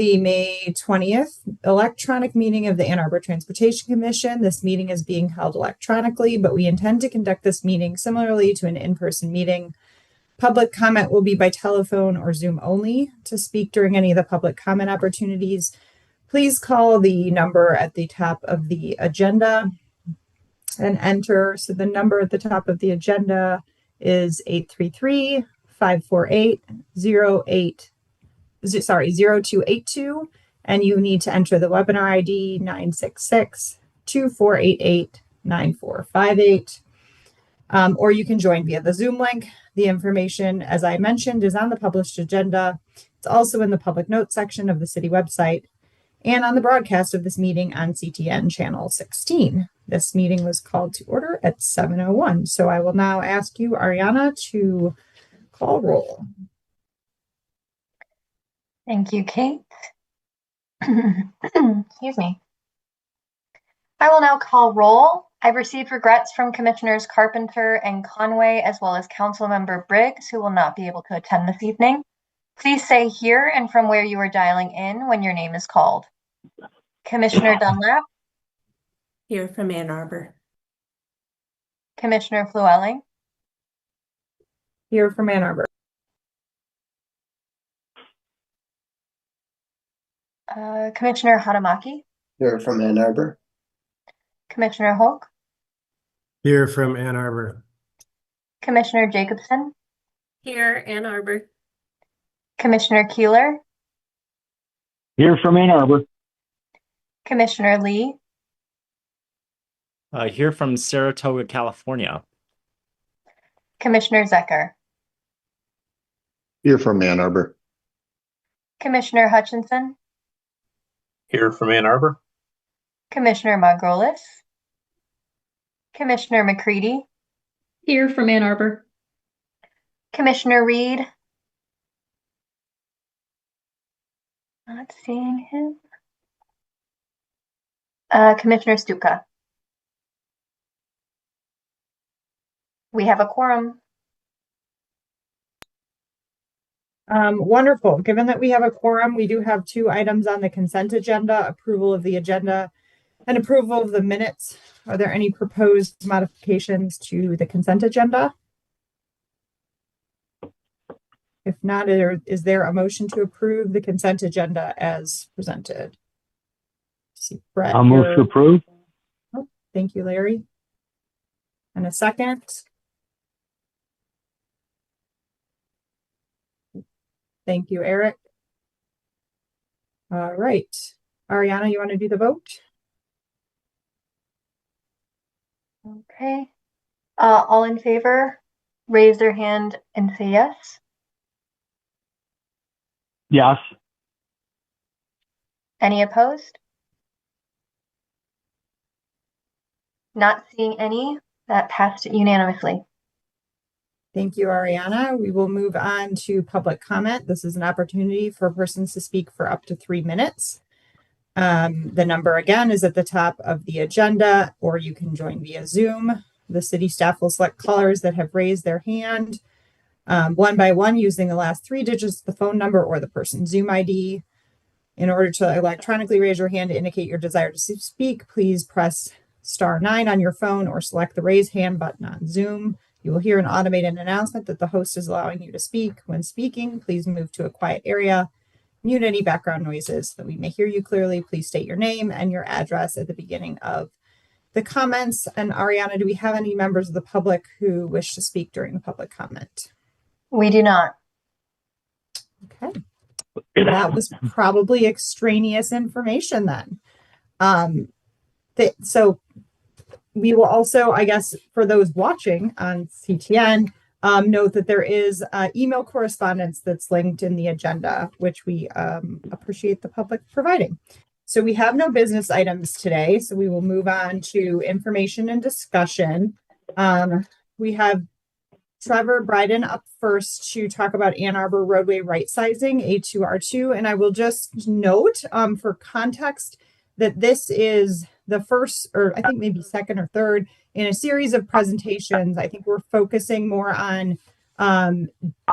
the May 20th electronic meeting of the Ann Arbor Transportation Commission. This meeting is being held electronically, but we intend to conduct this meeting similarly to an in-person meeting. Public comment will be by telephone or Zoom only. To speak during any of the public comment opportunities, please call the number at the top of the agenda and enter. So the number at the top of the agenda is 833-548-0282, and you need to enter the webinar ID 966-2488-9458. Or you can join via the Zoom link. The information, as I mentioned, is on the published agenda. It's also in the public notes section of the city website and on the broadcast of this meeting on CTN channel 16. This meeting was called to order at 7:01. So I will now ask you, Ariana, to call roll. Thank you, Kate. Excuse me. I will now call roll. I've received regrets from Commissioners Carpenter and Conway, as well as Councilmember Briggs, who will not be able to attend this evening. Please say here and from where you are dialing in when your name is called. Commissioner Dunlap. Here from Ann Arbor. Commissioner Flewelling. Here from Ann Arbor. Commissioner Hadamaki. Here from Ann Arbor. Commissioner Hoke. Here from Ann Arbor. Commissioner Jacobson. Here, Ann Arbor. Commissioner Keeler. Here from Ann Arbor. Commissioner Lee. Here from Saratoga, California. Commissioner Zecker. Here from Ann Arbor. Commissioner Hutchinson. Here from Ann Arbor. Commissioner Margolis. Commissioner McCready. Here from Ann Arbor. Commissioner Reed. Not seeing him. Commissioner Stuka. We have a quorum. Wonderful. Given that we have a quorum, we do have two items on the consent agenda: approval of the agenda and approval of the minutes. Are there any proposed modifications to the consent agenda? If not, is there a motion to approve the consent agenda as presented? See, Brett, I'll move to approve. Oh, thank you, Larry. And a second. Thank you, Eric. All right. Ariana, you want to do the vote? Okay. All in favor, raise their hand and say yes. Yes. Any opposed? Not seeing any. That passed unanimously. Thank you, Ariana. We will move on to public comment. This is an opportunity for persons to speak for up to 3 minutes. The number again is at the top of the agenda, or you can join via Zoom. The city staff will select callers that have raised their hand one by one using the last 3 digits of the phone number or the person's Zoom ID. In order to electronically raise your hand to indicate your desire to speak, please press *9 on your phone or select the raise hand button on Zoom. You will hear an automated announcement that the host is allowing you to speak. When speaking, please move to a quiet area. Mute any background noises so that we may hear you clearly. Please state your name and your address at the beginning of the comments. And Ariana, do we have any members of the public who wish to speak during the public comment? We do not. Okay. That was probably extraneous information then. So we will also, I guess, for those watching on CTN, note that there is email correspondence that's linked in the agenda, which we appreciate the public providing. So we have no business items today, so we will move on to information and discussion. We have Trevor Bryden up first to talk about Ann Arbor roadway right sizing, A2R2. And I will just note for context that this is the first, or I think maybe second or third in a series of presentations. I think we're focusing more on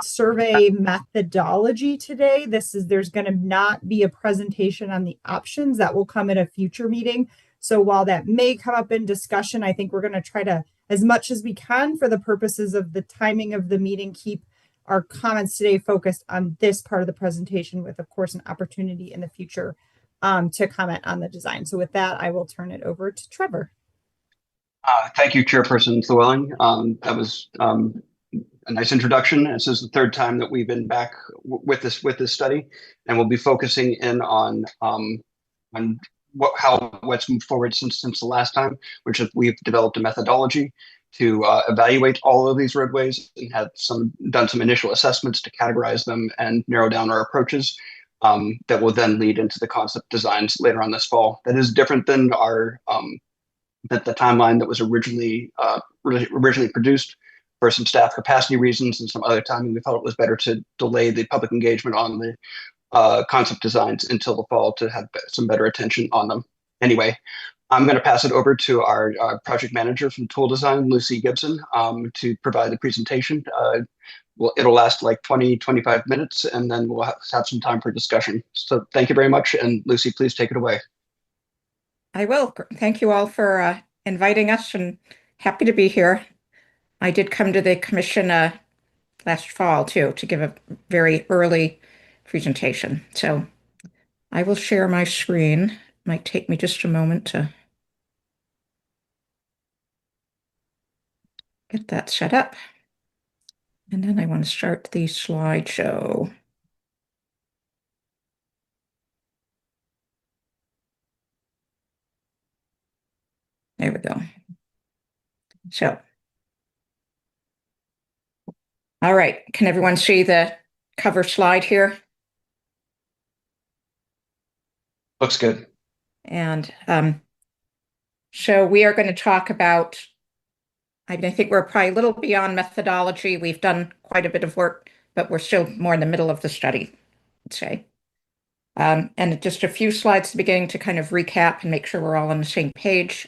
survey methodology today. There's going to not be a presentation on the options that will come at a future meeting. So while that may come up in discussion, I think we're going to try to, as much as we can for the purposes of the timing of the meeting, keep our comments today focused on this part of the presentation with, of course, an opportunity in the future to comment on the design. So with that, I will turn it over to Trevor. Thank you, Chairperson Llewellyn. That was a nice introduction. This is the third time that we've been back with this study, and we'll be focusing in on what's moved forward since the last time, which is we've developed a methodology to evaluate all of these roadways and have done some initial assessments to categorize them and narrow down our approaches. That will then lead into the concept designs later on this fall. That is different than the timeline that was originally produced. For some staff capacity reasons and some other timing, we felt it was better to delay the public engagement on the concept designs until the fall to have some better attention on them. Anyway, I'm going to pass it over to our project manager from Tool Design, Lucy Gibson, to provide the presentation. It'll last like 25 minutes, and then we'll have some time for discussion. So thank you very much. And Lucy, please take it away. I will. Thank you all for inviting us, and happy to be here. I did come to the commission last fall too to give a very early presentation. So I will share my screen. Might take me just a moment to get that set up. And then I want to start the slideshow. There we go. So, all right, can everyone see the cover slide here? Looks good. And so we are going to talk about, I think we're probably a little beyond methodology. We've done quite a bit of work, but we're still more in the middle of the study, I'd say. And just a few slides at the beginning to kind of recap and make sure we're all on the same page.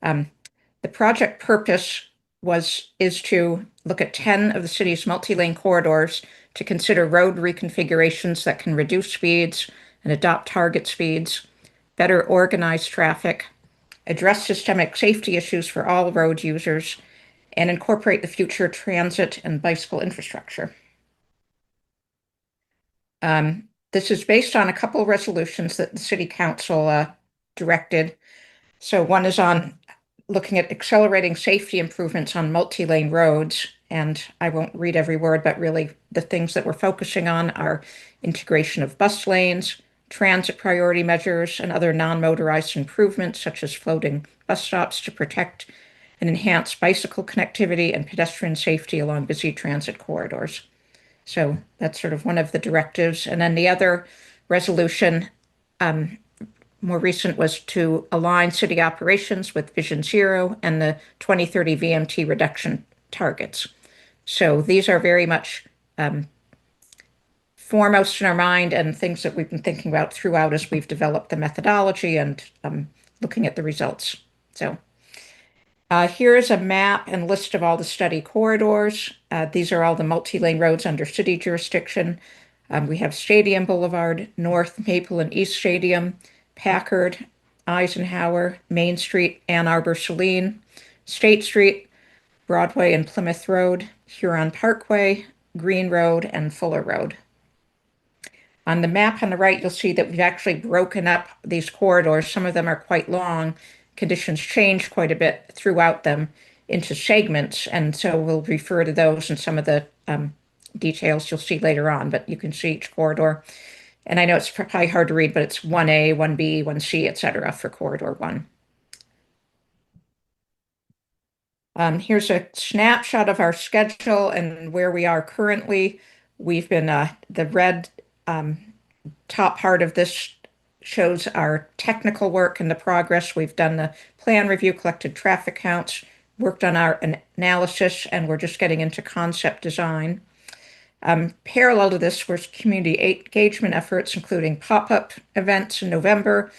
The project purpose is to look at 10 of the city's multi-lane corridors to consider road reconfigurations that can reduce speeds and adopt target speeds, better organize traffic, address systemic safety issues for all road users, and incorporate the future transit and bicycle infrastructure. This is based on a couple of resolutions that the City Council directed. So one is on looking at accelerating safety improvements on multi-lane roads. And I won't read every word, but really the things that we're focusing on are integration of bus lanes, transit priority measures, and other non-motorized improvements, such as floating bus stops to protect and enhance bicycle connectivity and pedestrian safety along busy transit corridors. So that's sort of one of the directives. And then the other resolution, more recent, was to align city operations with Vision Zero and the 2030 VMT reduction targets. So these are very much foremost in our mind and things that we've been thinking about throughout as we've developed the methodology and looking at the results. So here is a map and list of all the study corridors. These are all the multi-lane roads under city jurisdiction. We have Stadium Boulevard, North Maple and East Stadium, Packard, Eisenhower, Main Street, Ann Arbor, Saline, State Street, Broadway and Plymouth Road, Huron Parkway, Green Road, and Fuller Road. On the map on the right, you'll see that we've actually broken up these corridors. Some of them are quite long. Conditions change quite a bit throughout them into segments, and so we'll refer to those and some of the details you'll see later on, but you can see each corridor. And I know it's probably hard to read, but it's 1A, 1B, 1C, et cetera for Corridor 1. Here's a snapshot of our schedule and where we are currently. We've been, the red top part of this shows our technical work and the progress. We've done the plan review, collected traffic counts, worked on our analysis, and we're just getting into concept design. Parallel to this was community engagement efforts, including pop-up events in November,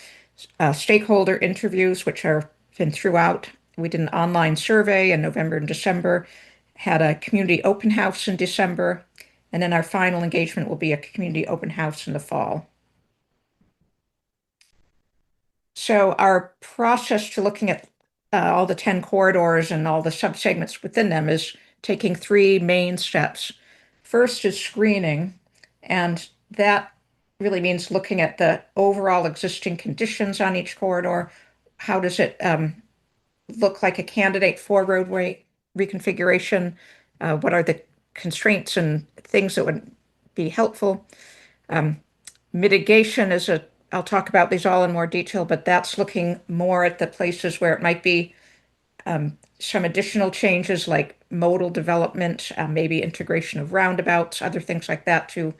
stakeholder interviews, which are been throughout. We did an online survey in November and December, had a community open house in December, and then our final engagement will be a community open house in the fall. So our process to looking at all the 10 corridors and all the subsegments within them is taking 3 main steps. First is screening, and that really means looking at the overall existing conditions on each corridor. How does it look like a candidate for roadway reconfiguration? What are the constraints and things that would be helpful? Mitigation is I'll talk about these all in more detail, but that's looking more at the places where it might be some additional changes like modal development, maybe integration of roundabouts, other things like that to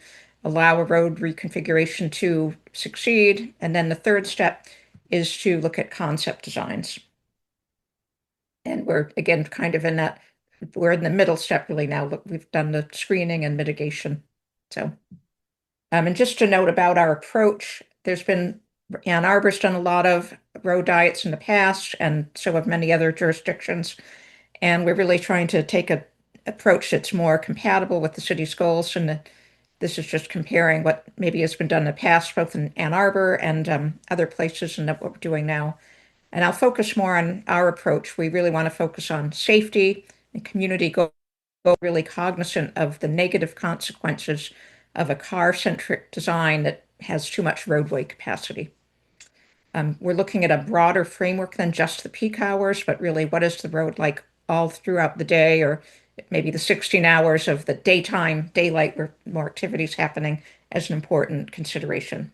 allow a road reconfiguration to succeed. And then the third step is to look at concept designs. And we're again kind of we're in the middle step really now. Look, we've done the screening and mitigation. So, and just to note about our approach, Ann Arbor's done a lot of road diets in the past, and so have many other jurisdictions. And we're really trying to take an approach that's more compatible with the city's goals. And this is just comparing what maybe has been done in the past, both in Ann Arbor and other places, and what we're doing now. And I'll focus more on our approach. We really want to focus on safety and community goals, really cognizant of the negative consequences of a car-centric design that has too much roadway capacity. We're looking at a broader framework than just the peak hours, but really what is the road like all throughout the day, or maybe the 16 hours of the daylight where more activities happening as an important consideration.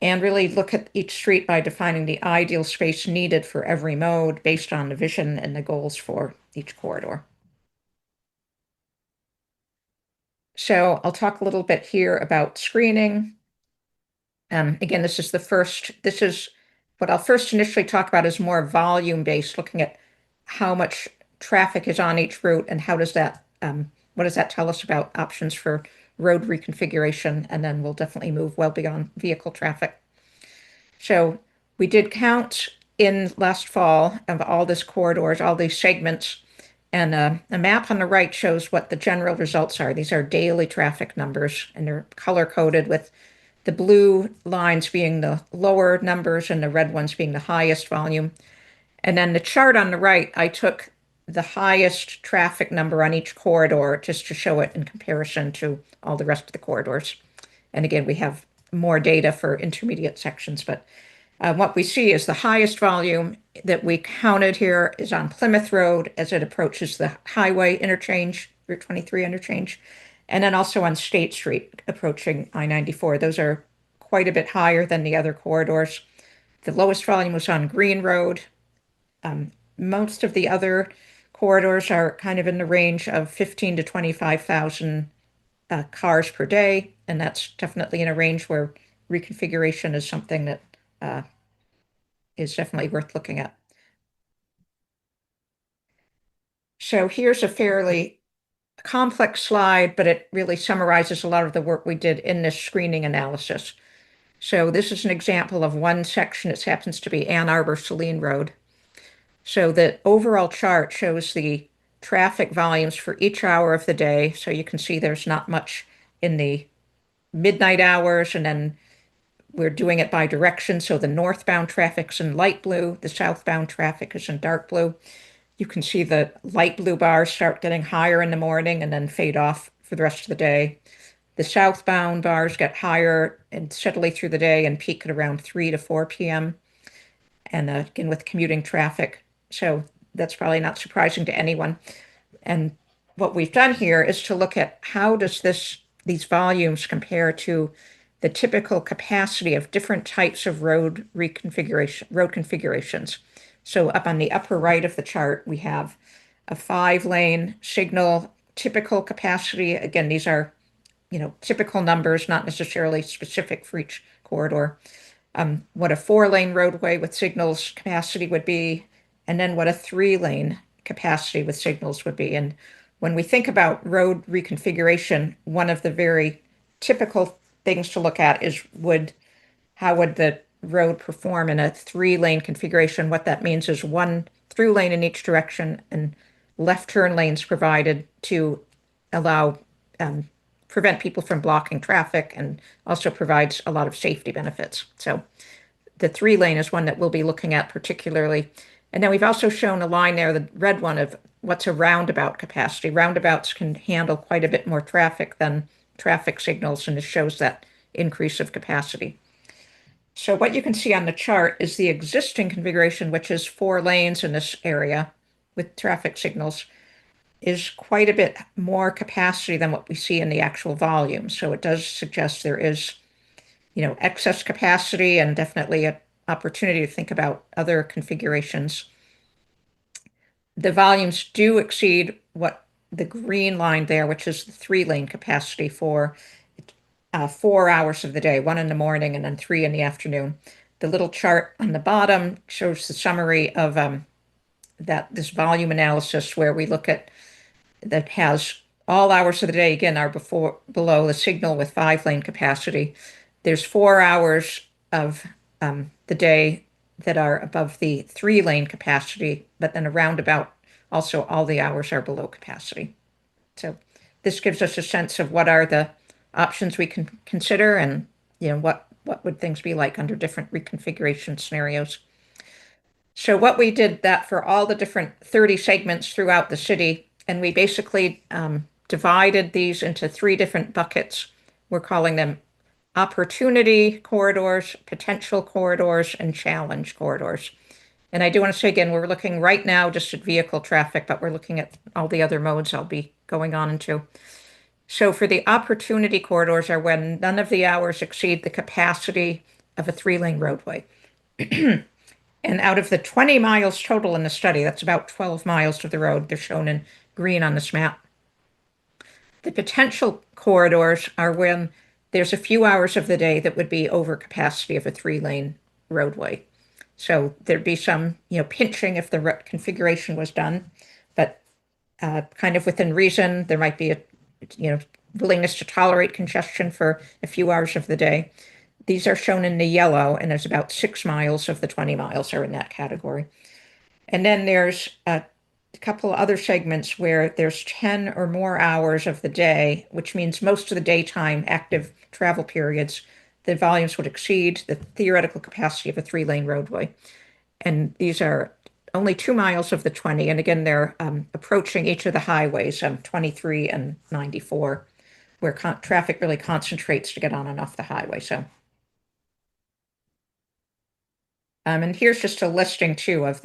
And really look at each street by defining the ideal space needed for every mode based on the vision and the goals for each corridor. So I'll talk a little bit here about screening. Again, this is what I'll first initially talk about is more volume-based, looking at how much traffic is on each route and what does that tell us about options for road reconfiguration, and then we'll definitely move well beyond vehicle traffic. So we did count in last fall of all these corridors, all these segments, and a map on the right shows what the general results are. These are daily traffic numbers, and they're color-coded with the blue lines being the lower numbers and the red ones being the highest volume. And then the chart on the right, I took the highest traffic number on each corridor just to show it in comparison to all the rest of the corridors. And again, we have more data for intermediate sections, but what we see is the highest volume that we counted here is on Plymouth Road as it approaches the highway interchange, Route 23 interchange, and then also on State Street approaching I-94. Those are quite a bit higher than the other corridors. The lowest volume was on Green Road. Most of the other corridors are kind of in the range of 15 to 25,000 cars per day, and that's definitely in a range where reconfiguration is something that is definitely worth looking at. So here's a fairly complex slide, but it really summarizes a lot of the work we did in this screening analysis. So this is an example of one section. It happens to be Ann Arbor Saline Road. So the overall chart shows the traffic volumes for each hour of the day. So you can see there's not much in the midnight hours, and then we're doing it by direction. So the northbound traffic's in light blue, the southbound traffic is in dark blue. You can see the light blue bars start getting higher in the morning and then fade off for the rest of the day. The southbound bars get higher and steadily through the day and peak at around 3 to 4 p.m. And again, with commuting traffic. So that's probably not surprising to anyone. And what we've done here is to look at how does these volumes compare to the typical capacity of different types of road configurations. So up on the upper right of the chart, we have a 5-lane signal typical capacity. Again, these are, typical numbers, not necessarily specific for each corridor. What a 4-lane roadway with signals capacity would be, and then what a 3-lane capacity with signals would be. And when we think about road reconfiguration, one of the very typical things to look at is how would the road perform in a 3-lane configuration? What that means is one through lane in each direction and left turn lanes provided to allow prevent people from blocking traffic, and also provides a lot of safety benefits. So the 3-lane is one that we'll be looking at particularly. And then we've also shown a line there, the red one, of what's a roundabout capacity. Roundabouts can handle quite a bit more traffic than traffic signals, and this shows that increase of capacity. So what you can see on the chart is the existing configuration, which is 4 lanes in this area with traffic signals, is quite a bit more capacity than what we see in the actual volume. So it does suggest there is, excess capacity, and definitely an opportunity to think about other configurations. The volumes do exceed what the green line there, which is the 3-lane capacity for 4 hours of the day, 1 in the morning and then 3 in the afternoon. The little chart on the bottom shows the summary of this volume analysis, where we look at that has all hours of the day, again, are below the signal with 5-lane capacity. There's 4 hours of the day that are above the 3-lane capacity, but then a roundabout, also all the hours are below capacity. So this gives us a sense of what are the options we can consider, and what would things be like under different reconfiguration scenarios. So what we did that for all the different 30 segments throughout the city, and we basically divided these into 3 different buckets. We're calling them opportunity corridors, potential corridors, and challenge corridors. And I do want to say again, we're looking right now just at vehicle traffic, but we're looking at all the other modes I'll be going on into. So for the opportunity corridors are when none of the hours exceed the capacity of a 3-lane roadway. And out of the 20 miles total in the study, that's about 12 miles of the road. They're shown in green on this map. The potential corridors are when there's a few hours of the day that would be over capacity of a 3-lane roadway. So there'd be some, pinching if the configuration was done, but kind of within reason. There might be a, willingness to tolerate congestion for a few hours of the day. These are shown in the yellow, and there's about 6 miles of the 20 miles are in that category. And then there's a couple other segments where there's 10 or more hours of the day, which means most of the daytime active travel periods, the volumes would exceed the theoretical capacity of a 3-lane roadway. And these are only 2 miles of the 20. And again, they're approaching each of the highways, 23 and 94, where traffic really concentrates to get on and off the highway. So, and here's just a listing too of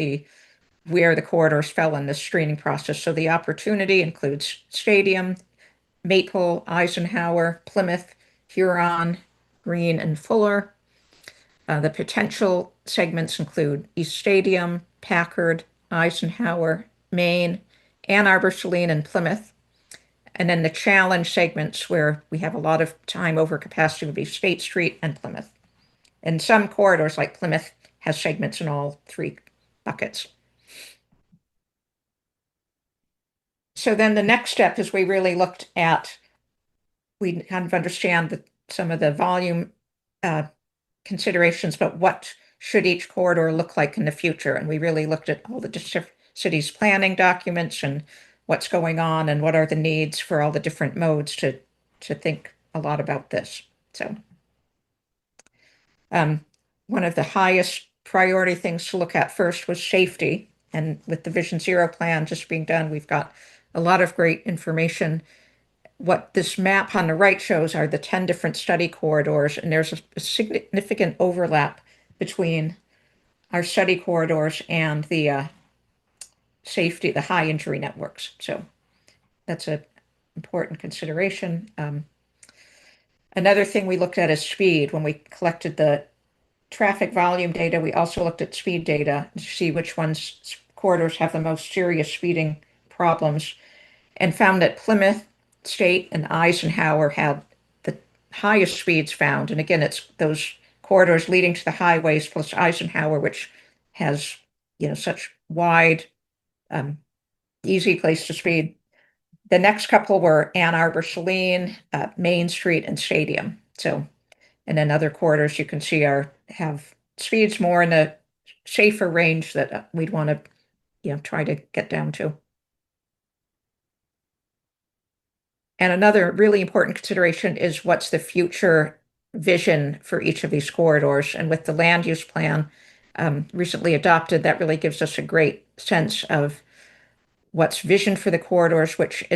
where the corridors fell in this screening process. So the opportunity includes Stadium, Maple, Eisenhower, Plymouth, Huron, Green, and Fuller. The potential segments include East Stadium, Packard, Eisenhower, Maine, Ann Arbor, Saline, and Plymouth. And then the challenge segments where we have a lot of time over capacity would be State Street and Plymouth. And some corridors like Plymouth has segments in all 3 buckets. So then the next step is we really looked at, we kind of understand some of the volume considerations, but what should each corridor look like in the future? And we really looked at all the city's planning documents and what's going on and what are the needs for all the different modes to think a lot about this. So one of the highest priority things to look at first was safety. And with the Vision Zero plan just being done, we've got a lot of great information. What this map on the right shows are the 10 different study corridors, and there's a significant overlap between our study corridors and the safety, the high injury networks. So that's an important consideration. Another thing we looked at is speed. When we collected the traffic volume data, we also looked at speed data to see which corridors have the most serious speeding problems, and found that Plymouth, State, and Eisenhower had the highest speeds found. And again, it's those corridors leading to the highways plus Eisenhower, which has, such wide, easy place to speed. The next couple were Ann Arbor, Saline, Main Street, and Stadium. So, and then other corridors you can see have speeds more in the safer range that we'd want to, try to get down to. And another really important consideration is what's the future vision for each of these corridors. And with the land use plan recently adopted, that really gives us a great sense of what's vision for the corridors, which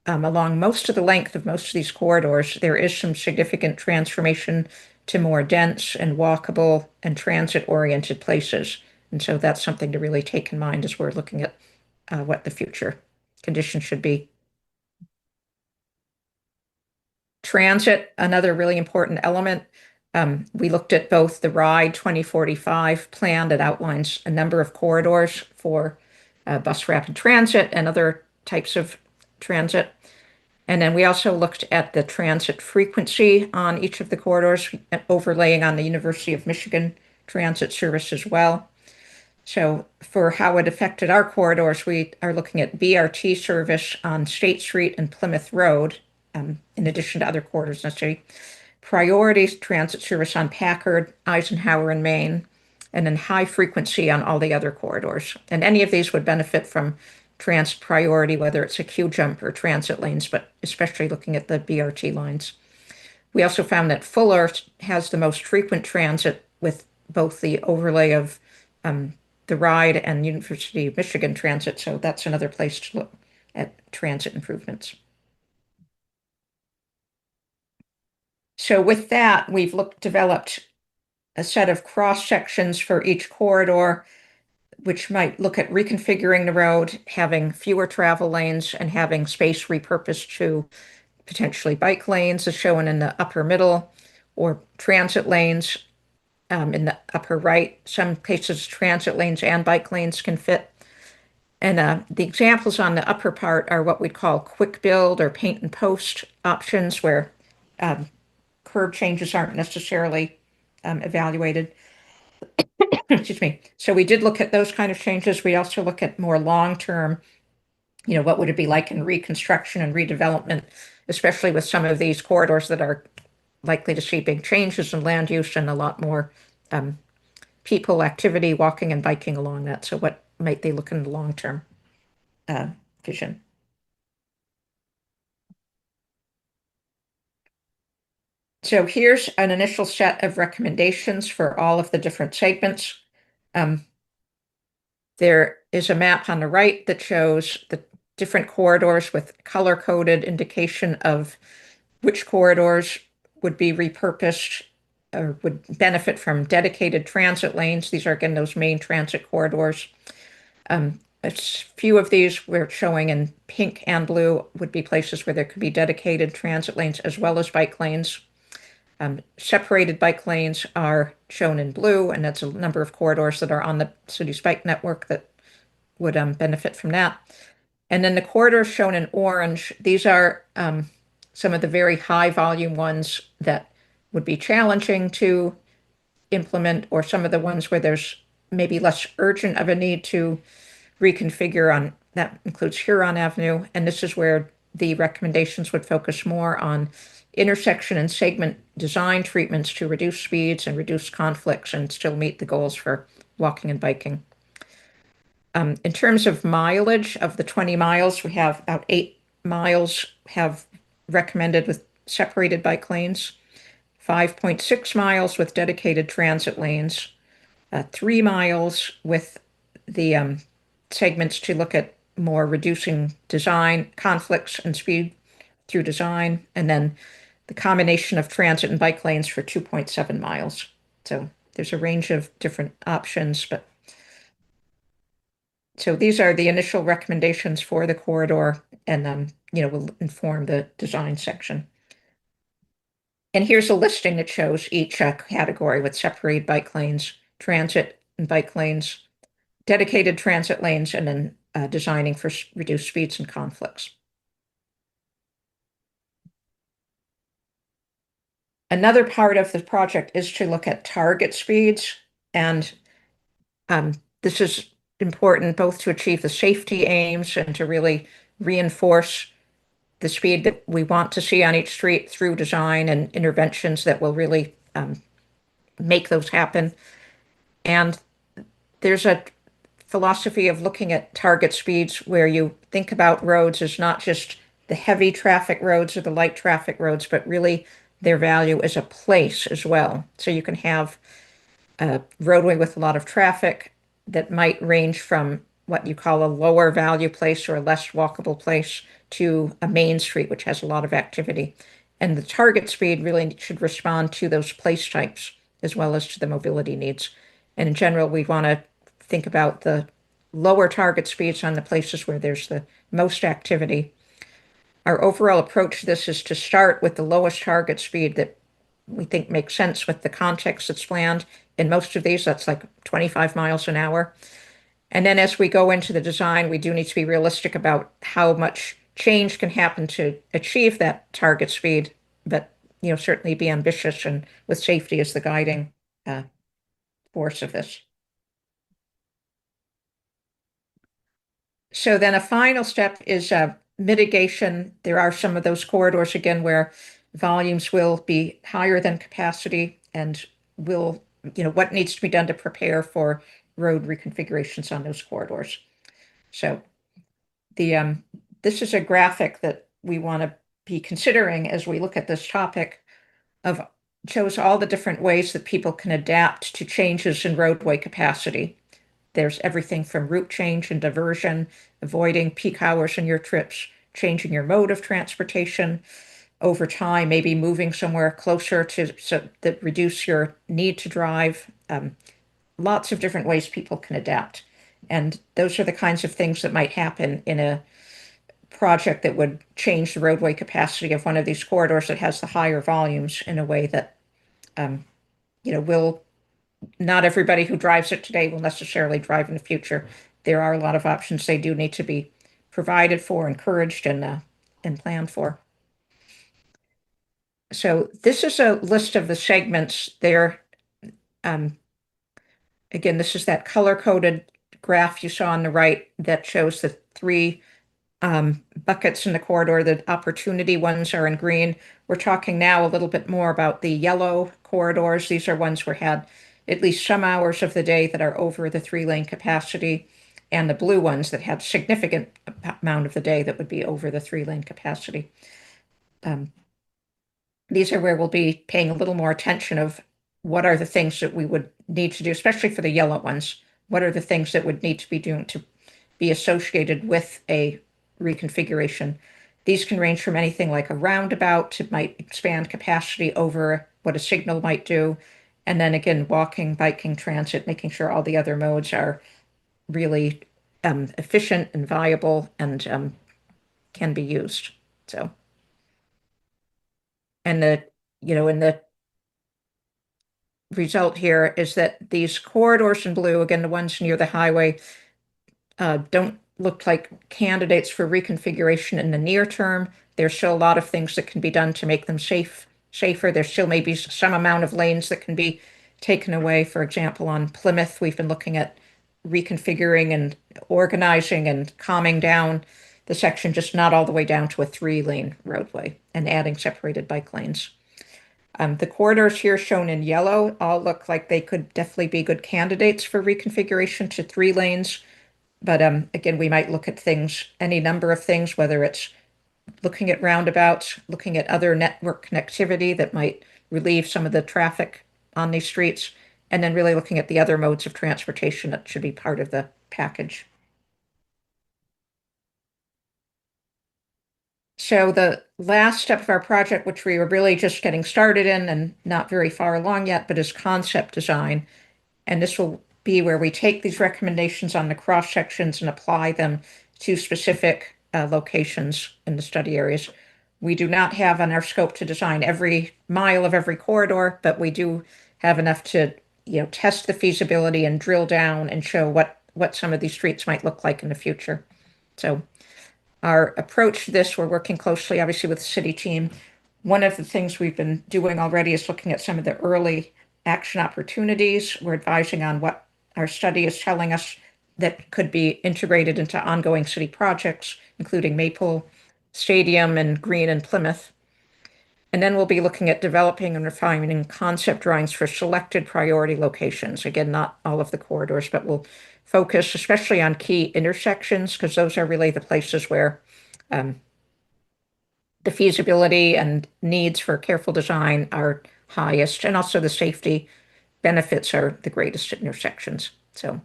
along most of the length of most of these corridors, there is some significant transformation to more dense and walkable and transit-oriented places. And so that's something to really take in mind as we're looking at what the future conditions should be. Transit, another really important element. We looked at both the RIDE 2045 plan that outlines a number of corridors for bus rapid transit and other types of transit. And then we also looked at the transit frequency on each of the corridors, overlaying on the University of Michigan transit service as well. So for how it affected our corridors, we are looking at BRT service on State Street and Plymouth Road, in addition to other corridors necessary. Priority transit service on Packard, Eisenhower, and Maine, and then high frequency on all the other corridors. And any of these would benefit from transit priority, whether it's a queue jump or transit lanes, but especially looking at the BRT lines. We also found that Fuller has the most frequent transit with both the overlay of the RIDE and University of Michigan transit, so that's another place to look at transit improvements. So with that, we've developed a set of cross sections for each corridor, which might look at reconfiguring the road, having fewer travel lanes, and having space repurposed to potentially bike lanes, as shown in the upper middle, or transit lanes in the upper right. Some cases, transit lanes and bike lanes can fit. And the examples on the upper part are what we'd call quick build or paint and post options, where curb changes aren't necessarily evaluated. Excuse me. So we did look at those kind of changes. We also look at more long-term, what would it be like in reconstruction and redevelopment, especially with some of these corridors that are likely to see big changes in land use and a lot more people activity, walking and biking along that. So what might they look in the long-term vision? So here's an initial set of recommendations for all of the different segments. There is a map on the right that shows the different corridors with color-coded indication of which corridors would be repurposed or would benefit from dedicated transit lanes. These are, again, those main transit corridors. A few of these we're showing in pink and blue would be places where there could be dedicated transit lanes as well as bike lanes. Separated bike lanes are shown in blue, and that's a number of corridors that are on the city's bike network that would benefit from that. And then the corridors shown in orange, these are some of the very high volume ones that would be challenging to implement, or some of the ones where there's maybe less urgent of a need to reconfigure on. That includes Huron Avenue, and this is where the recommendations would focus more on intersection and segment design treatments to reduce speeds and reduce conflicts and still meet the goals for walking and biking. In terms of mileage, of the 20 miles, we have about 8 miles have recommended with separated bike lanes, 5.6 miles with dedicated transit lanes, 3 miles with the segments to look at more reducing design conflicts and speed through design, and then the combination of transit and bike lanes for 2.7 miles. So there's a range of different options, but so these are the initial recommendations for the corridor, and will inform the design section. And here's a listing that shows each category with separated bike lanes, transit and bike lanes, dedicated transit lanes, and then designing for reduced speeds and conflicts. Another part of the project is to look at target speeds, and this is important both to achieve the safety aims and to really reinforce the speed that we want to see on each street through design and interventions that will really make those happen. And there's a philosophy of looking at target speeds where you think about roads as not just the heavy traffic roads or the light traffic roads, but really their value as a place as well. So you can have a roadway with a lot of traffic that might range from what you call a lower value place or a less walkable place to a main street, which has a lot of activity. And the target speed really should respond to those place types as well as to the mobility needs. And in general, we want to think about the lower target speeds on the places where there's the most activity. Our overall approach to this is to start with the lowest target speed that we think makes sense with the context that's planned. In most of these, that's like 25 miles an hour. And then as we go into the design, we do need to be realistic about how much change can happen to achieve that target speed, but certainly be ambitious and with safety as the guiding force of this. So then a final step is mitigation. There are some of those corridors again where volumes will be higher than capacity, and what needs to be done to prepare for road reconfigurations on those corridors. So this is a graphic that we want to be considering as we look at this topic of shows all the different ways that people can adapt to changes in roadway capacity. There's everything from route change and diversion, avoiding peak hours in your trips, changing your mode of transportation over time, maybe moving somewhere closer to so that reduce your need to drive. Lots of different ways people can adapt. And those are the kinds of things that might happen in a project that would change the roadway capacity of one of these corridors that has the higher volumes in a way that, will not everybody who drives it today will necessarily drive in the future. There are a lot of options. They do need to be provided for, encouraged, and planned for. So this is a list of the segments there. Again, this is that color-coded graph you saw on the right that shows the three buckets in the corridor. The opportunity ones are in green. We're talking now a little bit more about the yellow corridors. These are ones where had at least some hours of the day that are over the 3-lane capacity, and the blue ones that have significant amount of the day that would be over the 3-lane capacity. These are where we'll be paying a little more attention of what are the things that we would need to do, especially for the yellow ones. What are the things that would need to be doing to be associated with a reconfiguration? These can range from anything like a roundabout. It might expand capacity over what a signal might do. And then again, walking, biking, transit, making sure all the other modes are really efficient and viable and can be used. So, and in the result here is that these corridors in blue, again, the ones near the highway, don't look like candidates for reconfiguration in the near term. There's still a lot of things that can be done to make them safer. There still may be some amount of lanes that can be taken away. For example, on Plymouth, we've been looking at reconfiguring and organizing and calming down the section, just not all the way down to a 3-lane roadway and adding separated bike lanes. The corridors here shown in yellow all look like they could definitely be good candidates for reconfiguration to 3 lanes. But again, we might look at any number of things, whether it's looking at roundabouts, looking at other network connectivity that might relieve some of the traffic on these streets, and then really looking at the other modes of transportation that should be part of the package. So the last step of our project, which we were really just getting started in and not very far along yet, but is concept design. And this will be where we take these recommendations on the cross sections and apply them to specific locations in the study areas. We do not have on our scope to design every mile of every corridor, but we do have enough to test the feasibility and drill down and show what some of these streets might look like in the future. So our approach to this, we're working closely, obviously, with the city team. One of the things we've been doing already is looking at some of the early action opportunities. We're advising on what our study is telling us that could be integrated into ongoing city projects, including Maple Stadium and Green and Plymouth. And then we'll be looking at developing and refining concept drawings for selected priority locations. Again, not all of the corridors, but we'll focus especially on key intersections because those are really the places where the feasibility and needs for careful design are highest, and also the safety benefits are the greatest at intersections. So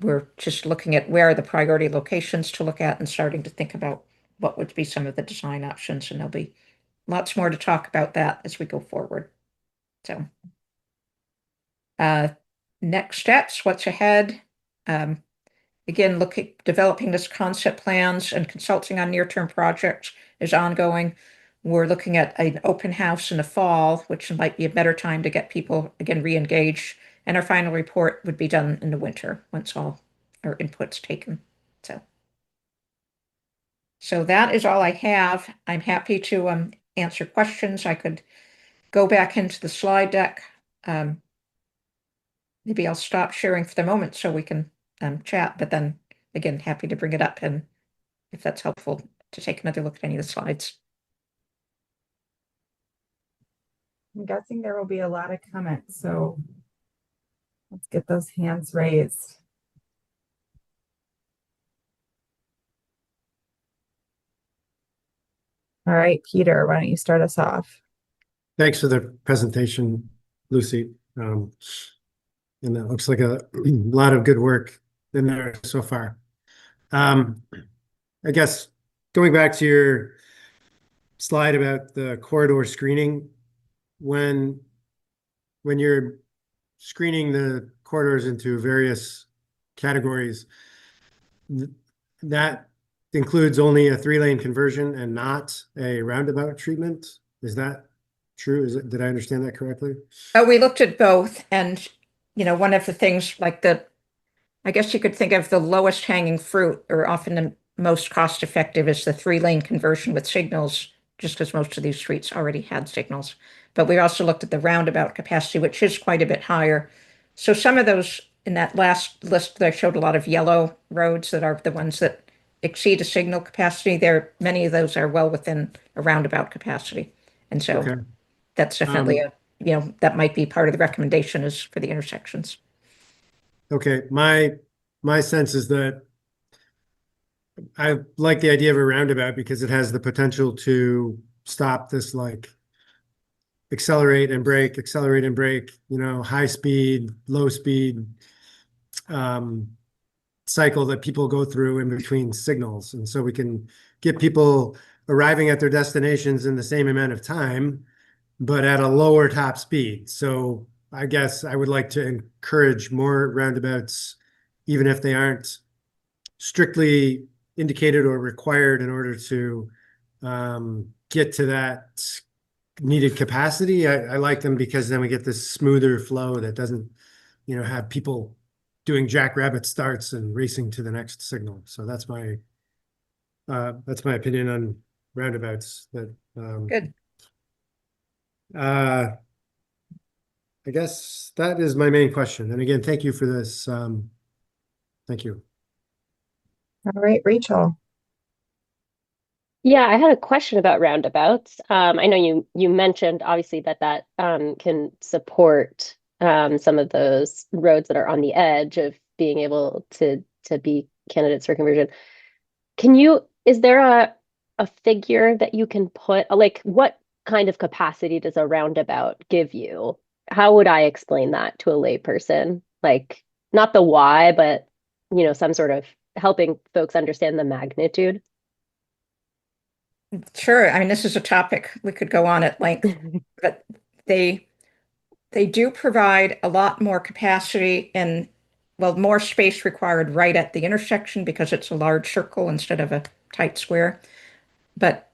we're just looking at where are the priority locations to look at and starting to think about what would be some of the design options, and there'll be lots more to talk about that as we go forward. So next steps, what's ahead? Again, look at developing this concept plans and consulting on near-term projects is ongoing. We're looking at an open house in the fall, which might be a better time to get people again re-engaged. And our final report would be done in the winter once all our input's taken. So that is all I have. I'm happy to answer questions. I could go back into the slide deck. Maybe I'll stop sharing for the moment so we can chat, but then again, happy to bring it up and if that's helpful to take another look at any of the slides. I'm guessing there will be a lot of comments, so let's get those hands raised. All right, Peter, why don't you start us off? Thanks for the presentation, Lucy. And that looks like a lot of good work in there so far. I guess going back to your slide about the corridor screening, when you're screening the corridors into various categories, that includes only a 3-lane conversion and not a roundabout treatment. Is that true? Did I understand that correctly? We looked at both, and one of the things I guess you could think of the lowest hanging fruit, or often the most cost effective, is the 3-lane conversion with signals, just because most of these streets already had signals. But we also looked at the roundabout capacity, which is quite a bit higher. So some of those in that last list that I showed, a lot of yellow roads that are the ones that exceed a signal capacity. Many of those are well within a roundabout capacity. And so Okay. that's definitely that might be part of the recommendation is for the intersections. Okay, my sense is that I like the idea of a roundabout because it has the potential to stop this like accelerate and brake, high speed, low speed cycle that people go through in between signals. And so we can get people arriving at their destinations in the same amount of time, but at a lower top speed. So I guess I would like to encourage more roundabouts, even if they aren't strictly indicated or required in order to get to that needed capacity. I like them because then we get this smoother flow that doesn't, have people doing jackrabbit starts and racing to the next signal. So that's my opinion on roundabouts. Good. I guess that is my main question. And again, thank you for this. Thank you. All right, Rachel. Yeah, I had a question about roundabouts. I know you mentioned obviously that can support some of those roads that are on the edge of being able to be candidates for conversion. Is there a figure that you can put, like what kind of capacity does a roundabout give you? How would I explain that to a layperson? Like not the why, but some sort of helping folks understand the magnitude. Sure. I mean, this is a topic we could go on at length, but they do provide a lot more capacity and, more space required right at the intersection because it's a large circle instead of a tight square. But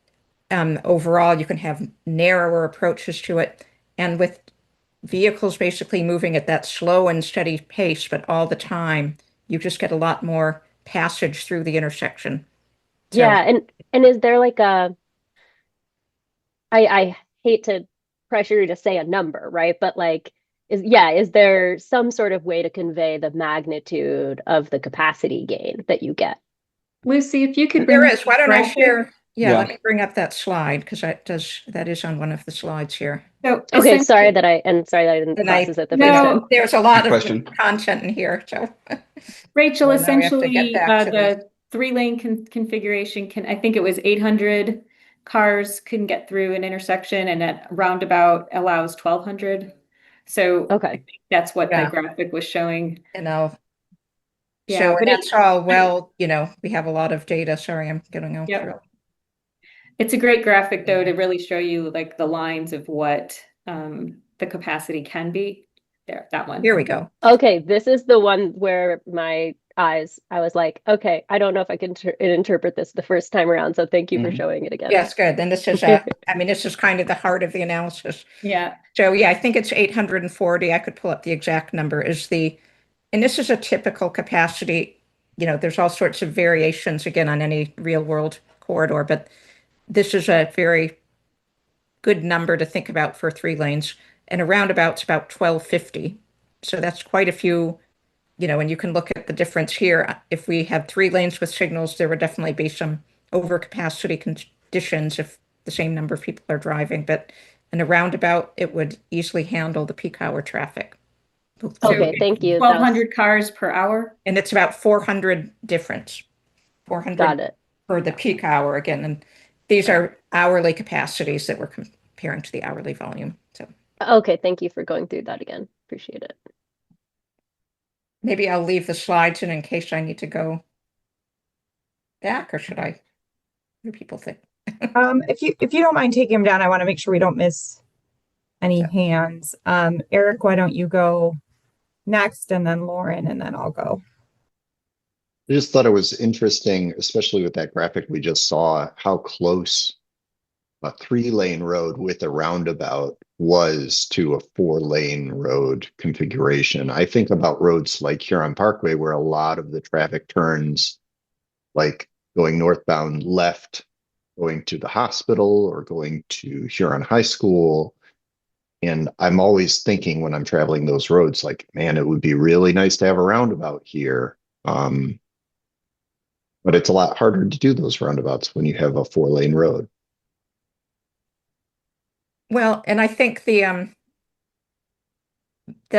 overall, you can have narrower approaches to it. And with vehicles basically moving at that slow and steady pace, but all the time, you just get a lot more passage through the intersection. Yeah, and is there like I hate to pressure you to say a number, right? But like is there some sort of way to convey the magnitude of the capacity gain that you get? Lucy, if you could bring There is. Why don't I graphic. share? Yeah. Let me bring up that slide because that is on one of the slides here. So Okay, sorry essentially- that I didn't And process it the No. first time. There's a lot Good of question. content in here. So Rachel, Well, now we have to essentially, get back to the 3-lane configuration I think it was 800 cars can get through an intersection, and a roundabout allows 1,200. So I Okay. think that's what the Yeah. graphic was showing. You know, Yeah, so but that's all well, we have a lot of data. Sorry, I'm getting out Yep. through. It's a great graphic though to really show you like the lines of what the capacity can be. There, that one. Here we go. Okay, this is the one where I was like, okay, I don't know if I can interpret this the first time around, so thank you for Mhm. showing it again. Yes, good. Then this is, this is kind of the heart of the analysis. Yeah. So yeah, I think it's 840. I could pull up the exact number and this is a typical capacity. There's all sorts of variations again on any real world corridor, but this is a very good number to think about for 3 lanes. And a roundabout's about 1,250. So that's quite a few, and you can look at the difference here. If we had 3 lanes with signals, there would definitely be some overcapacity conditions if the same number of people are driving. But in a roundabout, it would easily handle the peak hour traffic. Okay, thank you. 1,200 cars per hour. And it's about 400 difference. 400 Got it. for the peak hour again. And these are hourly capacities that we're comparing to the hourly volume. So Okay, thank you for going through that again. Appreciate it. maybe I'll leave the slides in case I need to go back, or should I? What do people think? If you don't mind taking them down, I want to make sure we don't miss any hands. Eric, why don't you go next, and then Lauren, and then I'll go. I just thought it was interesting, especially with that graphic we just saw, how close a 3-lane road with a roundabout was to a 4-lane road configuration. I think about roads like Huron Parkway, where a lot of the traffic turns, like going northbound left, going to the hospital or going to Huron High School. And I'm always thinking when I'm traveling those roads, like, man, it would be really nice to have a roundabout here. But it's a lot harder to do those roundabouts when you have a 4-lane road. Well, and I think that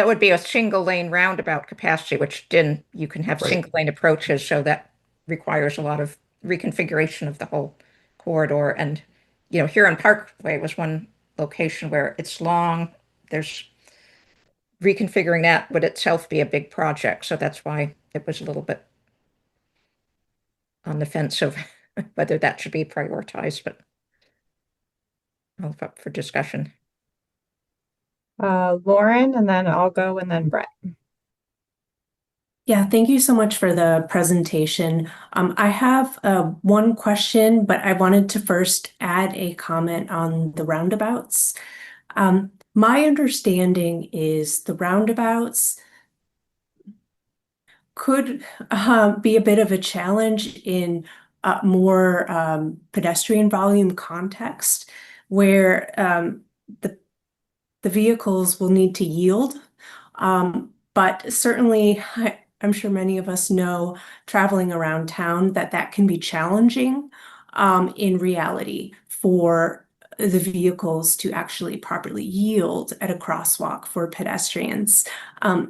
would be a single lane roundabout capacity, which then you can have Right. single lane approaches. So that requires a lot of reconfiguration of the whole corridor. And, Huron Parkway was one location where it's long. There's reconfiguring that would itself be a big project. So that's why it was a little bit on the fence of whether that should be prioritized, but I'll up for discussion. Lauren, and then I'll go, and then Brett. Yeah, thank you so much for the presentation. I have one question, but I wanted to first add a comment on the roundabouts. My understanding is the roundabouts could be a bit of a challenge in more pedestrian volume context, where the vehicles will need to yield. But certainly, I'm sure many of us know, traveling around town, that can be challenging in reality for the vehicles to actually properly yield at a crosswalk for pedestrians.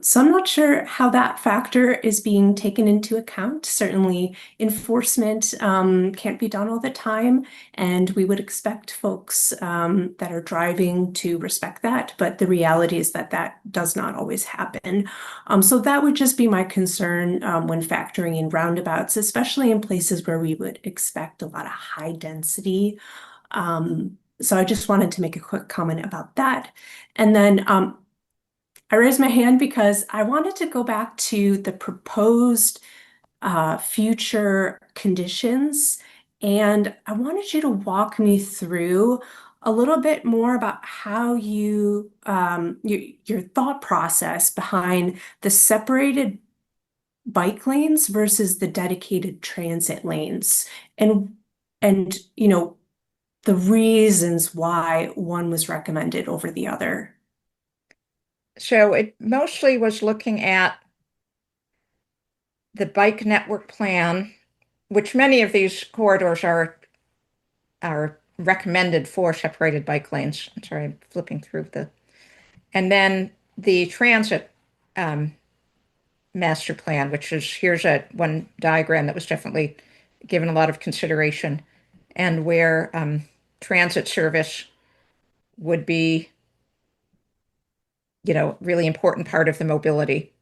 So I'm not sure how that factor is being taken into account. Certainly, enforcement can't be done all the time, and we would expect folks that are driving to respect that, but the reality is that does not always happen. So that would just be my concern when factoring in roundabouts, especially in places where we would expect a lot of high density. So I just wanted to make a quick comment about that. And then I raised my hand because I wanted to go back to the proposed future conditions. And I wanted you to walk me through a little bit more about how your thought process behind the separated bike lanes versus the dedicated transit lanes, and the reasons why one was recommended over the other. So it mostly was looking at the bike network plan, which many of these corridors are recommended for separated bike lanes. I'm sorry, I'm flipping through and then the transit master plan, which is here's one diagram that was definitely given a lot of consideration, and where transit service would be, really important part of the mobility.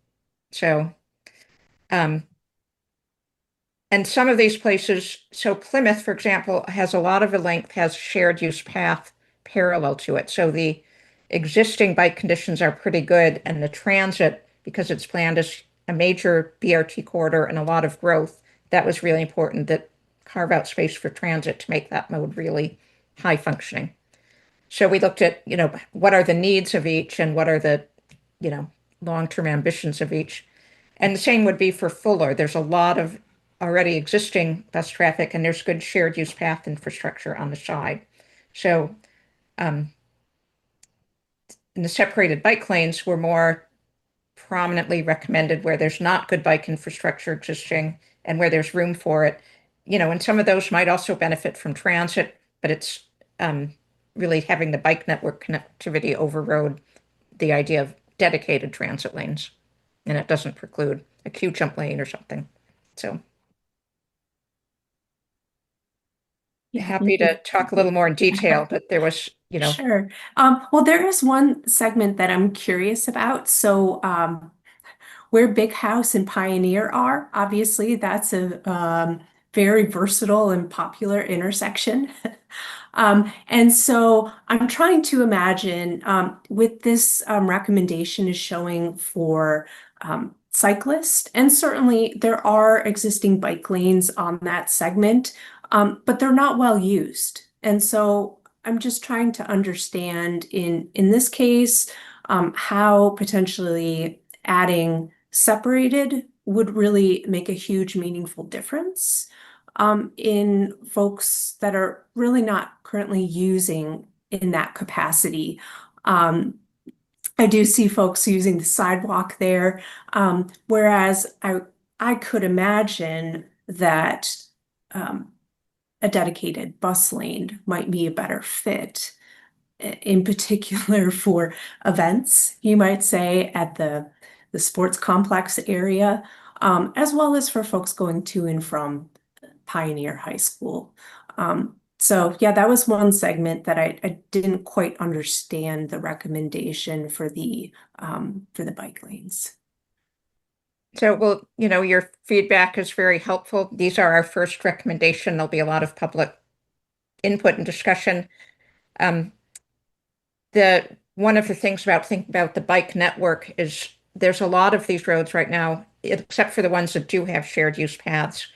So, and some of these places, so Plymouth, for example, has a lot of the length has shared use path parallel to it. So the existing bike conditions are pretty good, and the transit, because it's planned as a major BRT corridor and a lot of growth, that was really important that carve out space for transit to make that mode really high functioning. So we looked at, what are the needs of each and what are the, long-term ambitions of each. And the same would be for Fuller. There's a lot of already existing bus traffic, and there's good shared use path infrastructure on the side. So, in the separated bike lanes were more prominently recommended where there's not good bike infrastructure existing and where there's room for it. And some of those might also benefit from transit, but it's really having the bike network connectivity overrode the idea of dedicated transit lanes. And it doesn't preclude a queue jump lane or something. So happy to talk a little more in detail, but there was, Sure. Well, there is one segment that I'm curious about. So, where Big House and Pioneer are, obviously that's a very versatile and popular intersection. And so I'm trying to imagine with this recommendation is showing for cyclists, and certainly there are existing bike lanes on that segment, but they're not well used. And so I'm just trying to understand in this case how potentially adding separated would really make a huge meaningful difference in folks that are really not currently using in that capacity. I do see folks using the sidewalk there, whereas I could imagine that a dedicated bus lane might be a better fit, in particular for events, you might say, at the sports complex area, as well as for folks going to and from Pioneer High School. So yeah, that was one segment that I didn't quite understand the recommendation for the bike lanes. So, well, your feedback is very helpful. These are our first recommendation. There'll be a lot of public input and discussion. One of the things about thinking about the bike network is there's a lot of these roads right now, except for the ones that do have shared use paths,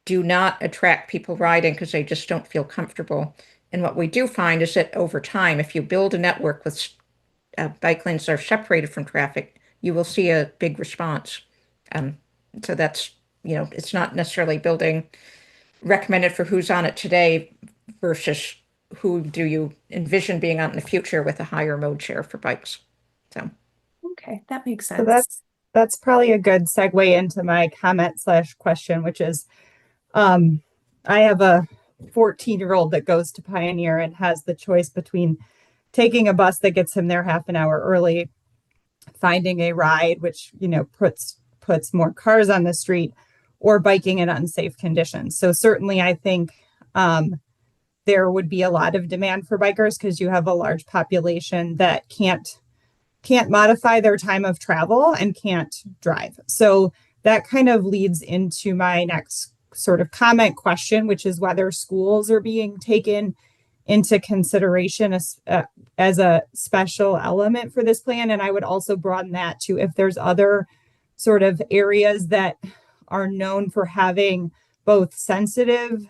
do not attract people riding because they just don't feel comfortable. And what we do find is that over time, if you build a network with bike lanes that are separated from traffic, you will see a big response. So that's, it's not necessarily building recommended for who's on it today versus who do you envision being on in the future with a higher mode share for bikes. So okay, that makes sense. So that's probably a good segue into my comment / question, which is I have a 14-year-old that goes to Pioneer and has the choice between taking a bus that gets him there half an hour early, finding a ride, which, puts more cars on the street, or biking in unsafe conditions. So certainly I think there would be a lot of demand for bikers because you have a large population that can't modify their time of travel and can't drive. So that kind of leads into my next sort of comment question, which is whether schools are being taken into consideration as a special element for this plan. And I would also broaden that to if there's other sort of areas that are known for having both sensitive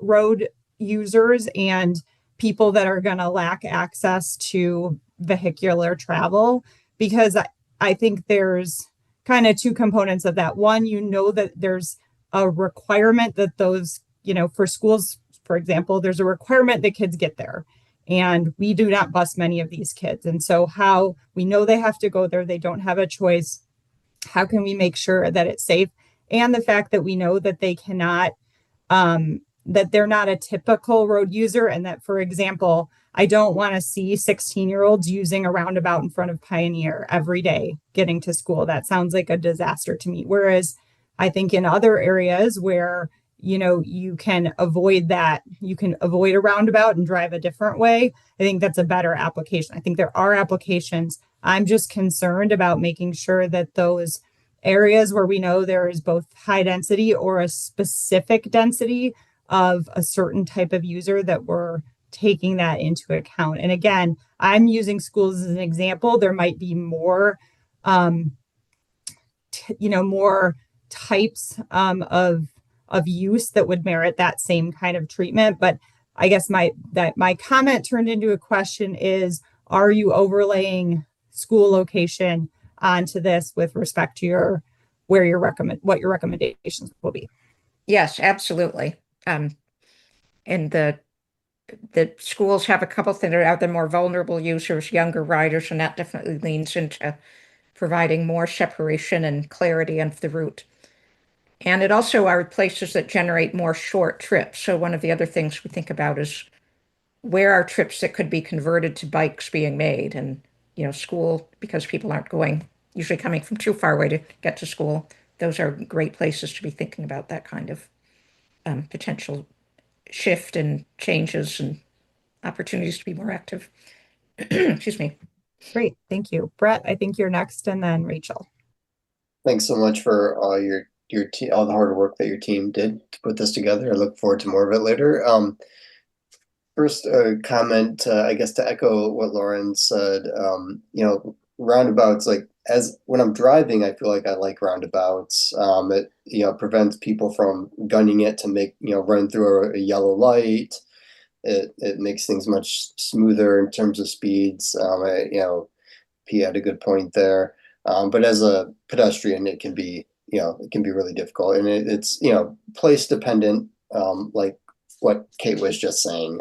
road users and people that are going to lack access to vehicular travel, because I think there's kind of two components of that. One, that there's a requirement that those, for schools, for example, there's a requirement that kids get there. And we do not bus many of these kids. And so how we know they have to go there, they don't have a choice. How can we make sure that it's safe? And the fact that we know that they cannot, that they're not a typical road user. And that, for example, I don't want to see 16-year-olds using a roundabout in front of Pioneer every day getting to school. That sounds like a disaster to me. Whereas I think in other areas where, you can avoid that. You can avoid a roundabout and drive a different way. I think that's a better application. I think there are applications. I'm just concerned about making sure that those areas where we know there is both high density or a specific density of a certain type of user, that we're taking that into account. And again, I'm using schools as an example. There might be more, more types of use that would merit that same kind of treatment. But I guess my comment turned into a question is, are you overlaying school location onto this with respect to what your recommendations will be? Yes, absolutely. And the schools have a couple things that are the more vulnerable users, younger riders, and that definitely leans into providing more separation and clarity of the route. And it also are places that generate more short trips. So one of the other things we think about is where are trips that could be converted to bikes being made, and school, because people aren't usually coming from too far away to get to school. Those are great places to be thinking about that kind of potential shift and changes and opportunities to be more active. Excuse me. Great, thank you. Brett, I think you're next, and then Rachel. Thanks so much for all all the hard work that your team did to put this together. I look forward to more of it later. First, comment, I guess, to echo what Lauren said. Roundabouts, like, as when I'm driving, I feel like I like roundabouts. It prevents people from gunning it to make run through a yellow light. It makes things much smoother in terms of speeds. P had a good point there. But as a pedestrian, it can be really difficult, and it's place dependent, like what Kate was just saying.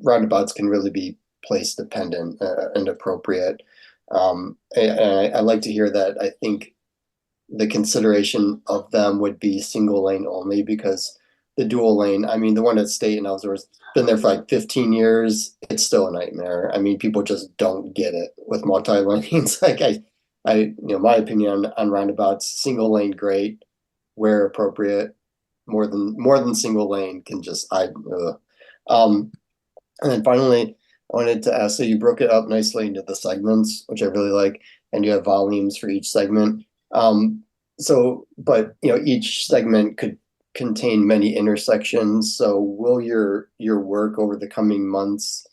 Roundabouts can really be place dependent and appropriate. And I like to hear that. I think the consideration of them would be single lane only, because the dual lane, I mean, the one at State and Ellsworth, been there for like 15 years. It's still a nightmare. I mean, people just don't get it with multi-lanes. Like my opinion on roundabouts, single lane, great, where appropriate, more than single lane can just, and then finally, I wanted to ask, so you broke it up nicely into the segments, which I really like, and you have volumes for each segment. But each segment could contain many intersections. So will your work over the coming months,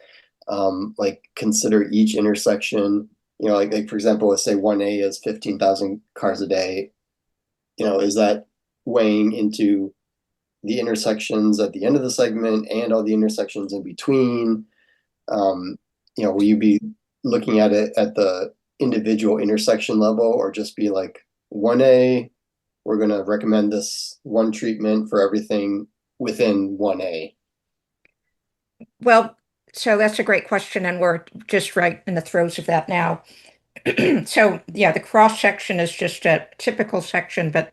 consider each intersection? Like for example, let's say 1A is 15,000 cars a day. Is that weighing into the intersections at the end of the segment and all the intersections in between? Will you be looking at it at the individual intersection level, or just be like 1A, we're going to recommend this one treatment for everything within 1A? Well, so that's a great question, and we're just right in the throes of that now. So yeah, the cross section is just a typical section, but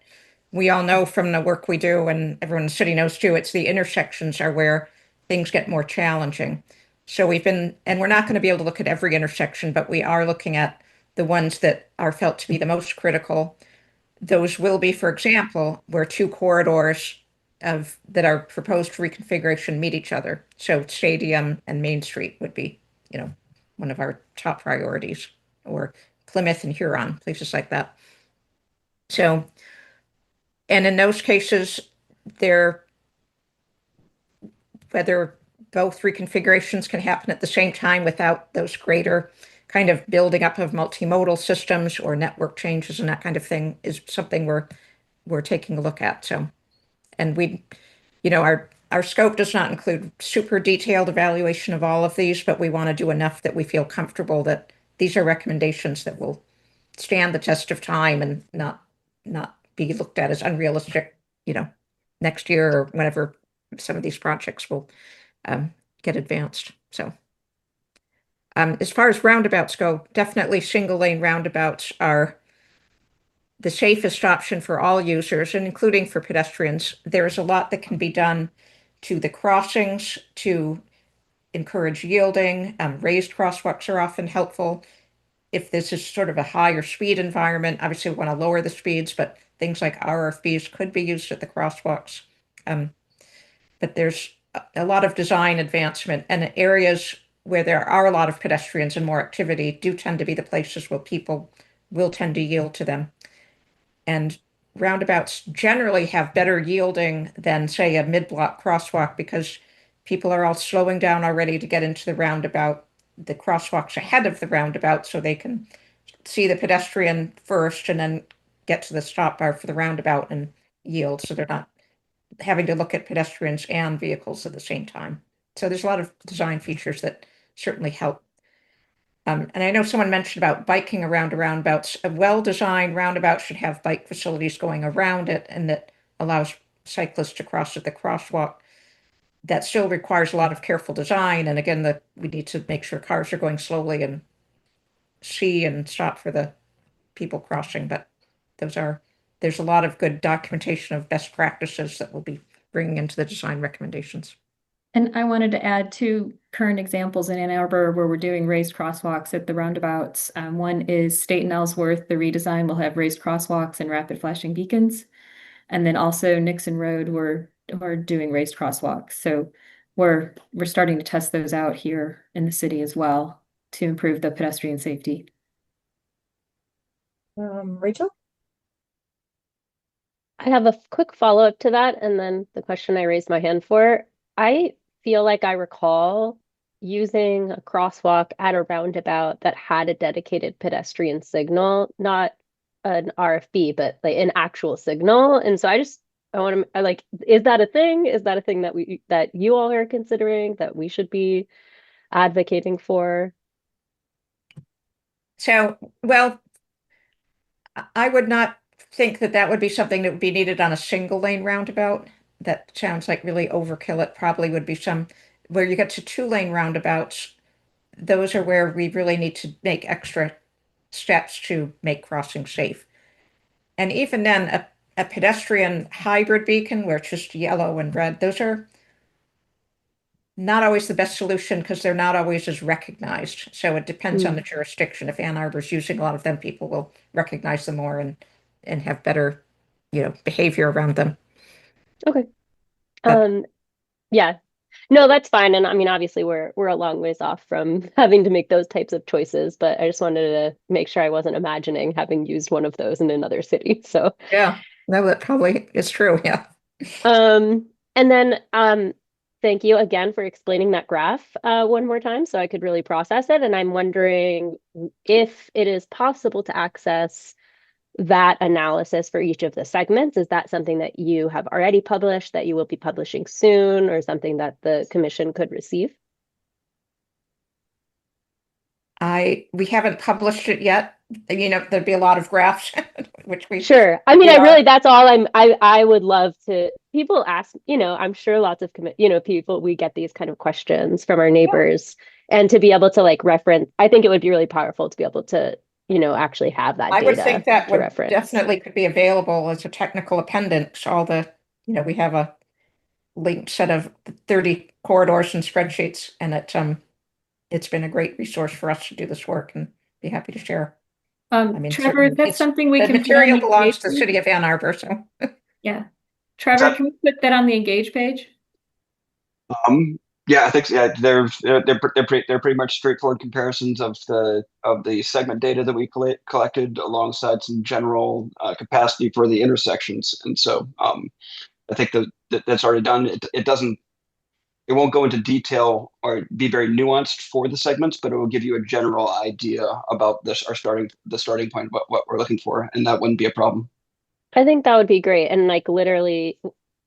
we all know from the work we do, and everyone in the city knows too, it's the intersections are where things get more challenging. So and we're not going to be able to look at every intersection, but we are looking at the ones that are felt to be the most critical. Those will be, for example, where two corridors that are proposed for reconfiguration meet each other. So Stadium and Main Street would be, one of our top priorities, or Plymouth and Huron, places like that. So, and in those cases, whether both reconfigurations can happen at the same time without those greater kind of building up of multimodal systems or network changes and that kind of thing, is something we're taking a look at. So, and our scope does not include super detailed evaluation of all of these, but we want to do enough that we feel comfortable that these are recommendations that will stand the test of time and not be looked at as unrealistic, next year or whenever some of these projects will get advanced. So as far as roundabouts go, definitely single lane roundabouts are the safest option for all users, and including for pedestrians. There's a lot that can be done to the crossings to encourage yielding. Raised crosswalks are often helpful. If this is sort of a higher speed environment, obviously we want to lower the speeds, but things like RFBs could be used at the crosswalks. But there's a lot of design advancement, and areas where there are a lot of pedestrians and more activity do tend to be the places where people will tend to yield to them. And roundabouts generally have better yielding than, say, a mid-block crosswalk because people are all slowing down already to get into the roundabout. The crosswalk's ahead of the roundabout so they can see the pedestrian first and then get to the stop bar for the roundabout and yield. So they're not having to look at pedestrians and vehicles at the same time. So there's a lot of design features that certainly help. And I know someone mentioned about biking around roundabouts. A well-designed roundabout should have bike facilities going around it, and that allows cyclists to cross at the crosswalk. That still requires a lot of careful design. And again, we need to make sure cars are going slowly and see and stop for the people crossing. But there's a lot of good documentation of best practices that we'll be bringing into the design recommendations. And I wanted to add two current examples in Ann Arbor where we're doing raised crosswalks at the roundabouts. One is State and Ellsworth. The redesign will have raised crosswalks and rapid flashing beacons. And then also Nixon Road, we're doing raised crosswalks. So we're starting to test those out here in the city as well to improve the pedestrian safety. Rachel? I have a quick follow-up to that, and then the question I raised my hand for. I feel like I recall using a crosswalk at a roundabout that had a dedicated pedestrian signal, not an RFB, but like an actual signal. And so I like, is that a thing? Is that a thing that you all are considering, that we should be advocating for? So, well, I would not think that would be something that would be needed on a single lane roundabout. That sounds like really overkill. It probably would be some where you get to 2-lane roundabouts. Those are where we really need to make extra steps to make crossing safe. And even then, a pedestrian hybrid beacon where it's just yellow and red, those are not always the best solution because they're not always as recognized. So it depends on the jurisdiction. If Ann Arbor's using a lot of them, people will recognize them more and have better, behavior around them. Okay. Yeah. No, that's fine. And I mean, obviously we're a long ways off from having to make those types of choices, but I just wanted to make sure I wasn't imagining having used one of those in another city. So yeah, no, that probably is true. Yeah. And then thank you again for explaining that graph one more time so I could really process it. And I'm wondering if it is possible to access that analysis for each of the segments. Is that something that you have already published, that you will be publishing soon, or something that the commission could receive? We haven't published it yet. There'd be a lot of graphs, which we sure. I mean, that's all I would love to. People ask, I'm sure lots of people, we get these kind of questions from our neighbors, and to be able to like reference, I think it would be really powerful to be able to actually have that data. I would think that would reference. definitely could be available as a technical appendix. We have a linked set of 30 corridors and spreadsheets, and it's been a great resource for us to do this work, and be happy to share. Trevor, that's something we the can material belongs to the city of Ann Arbor, so yeah. Trevor, can we put that on the Engage page? Yeah, I think they're pretty much straightforward comparisons of the segment data that we collected alongside some general capacity for the intersections, and so I think that's already done. It won't go into detail or be very nuanced for the segments, but it will give you a general idea about the starting point, what we're looking for, and that wouldn't be a problem. I think that would be great, and like literally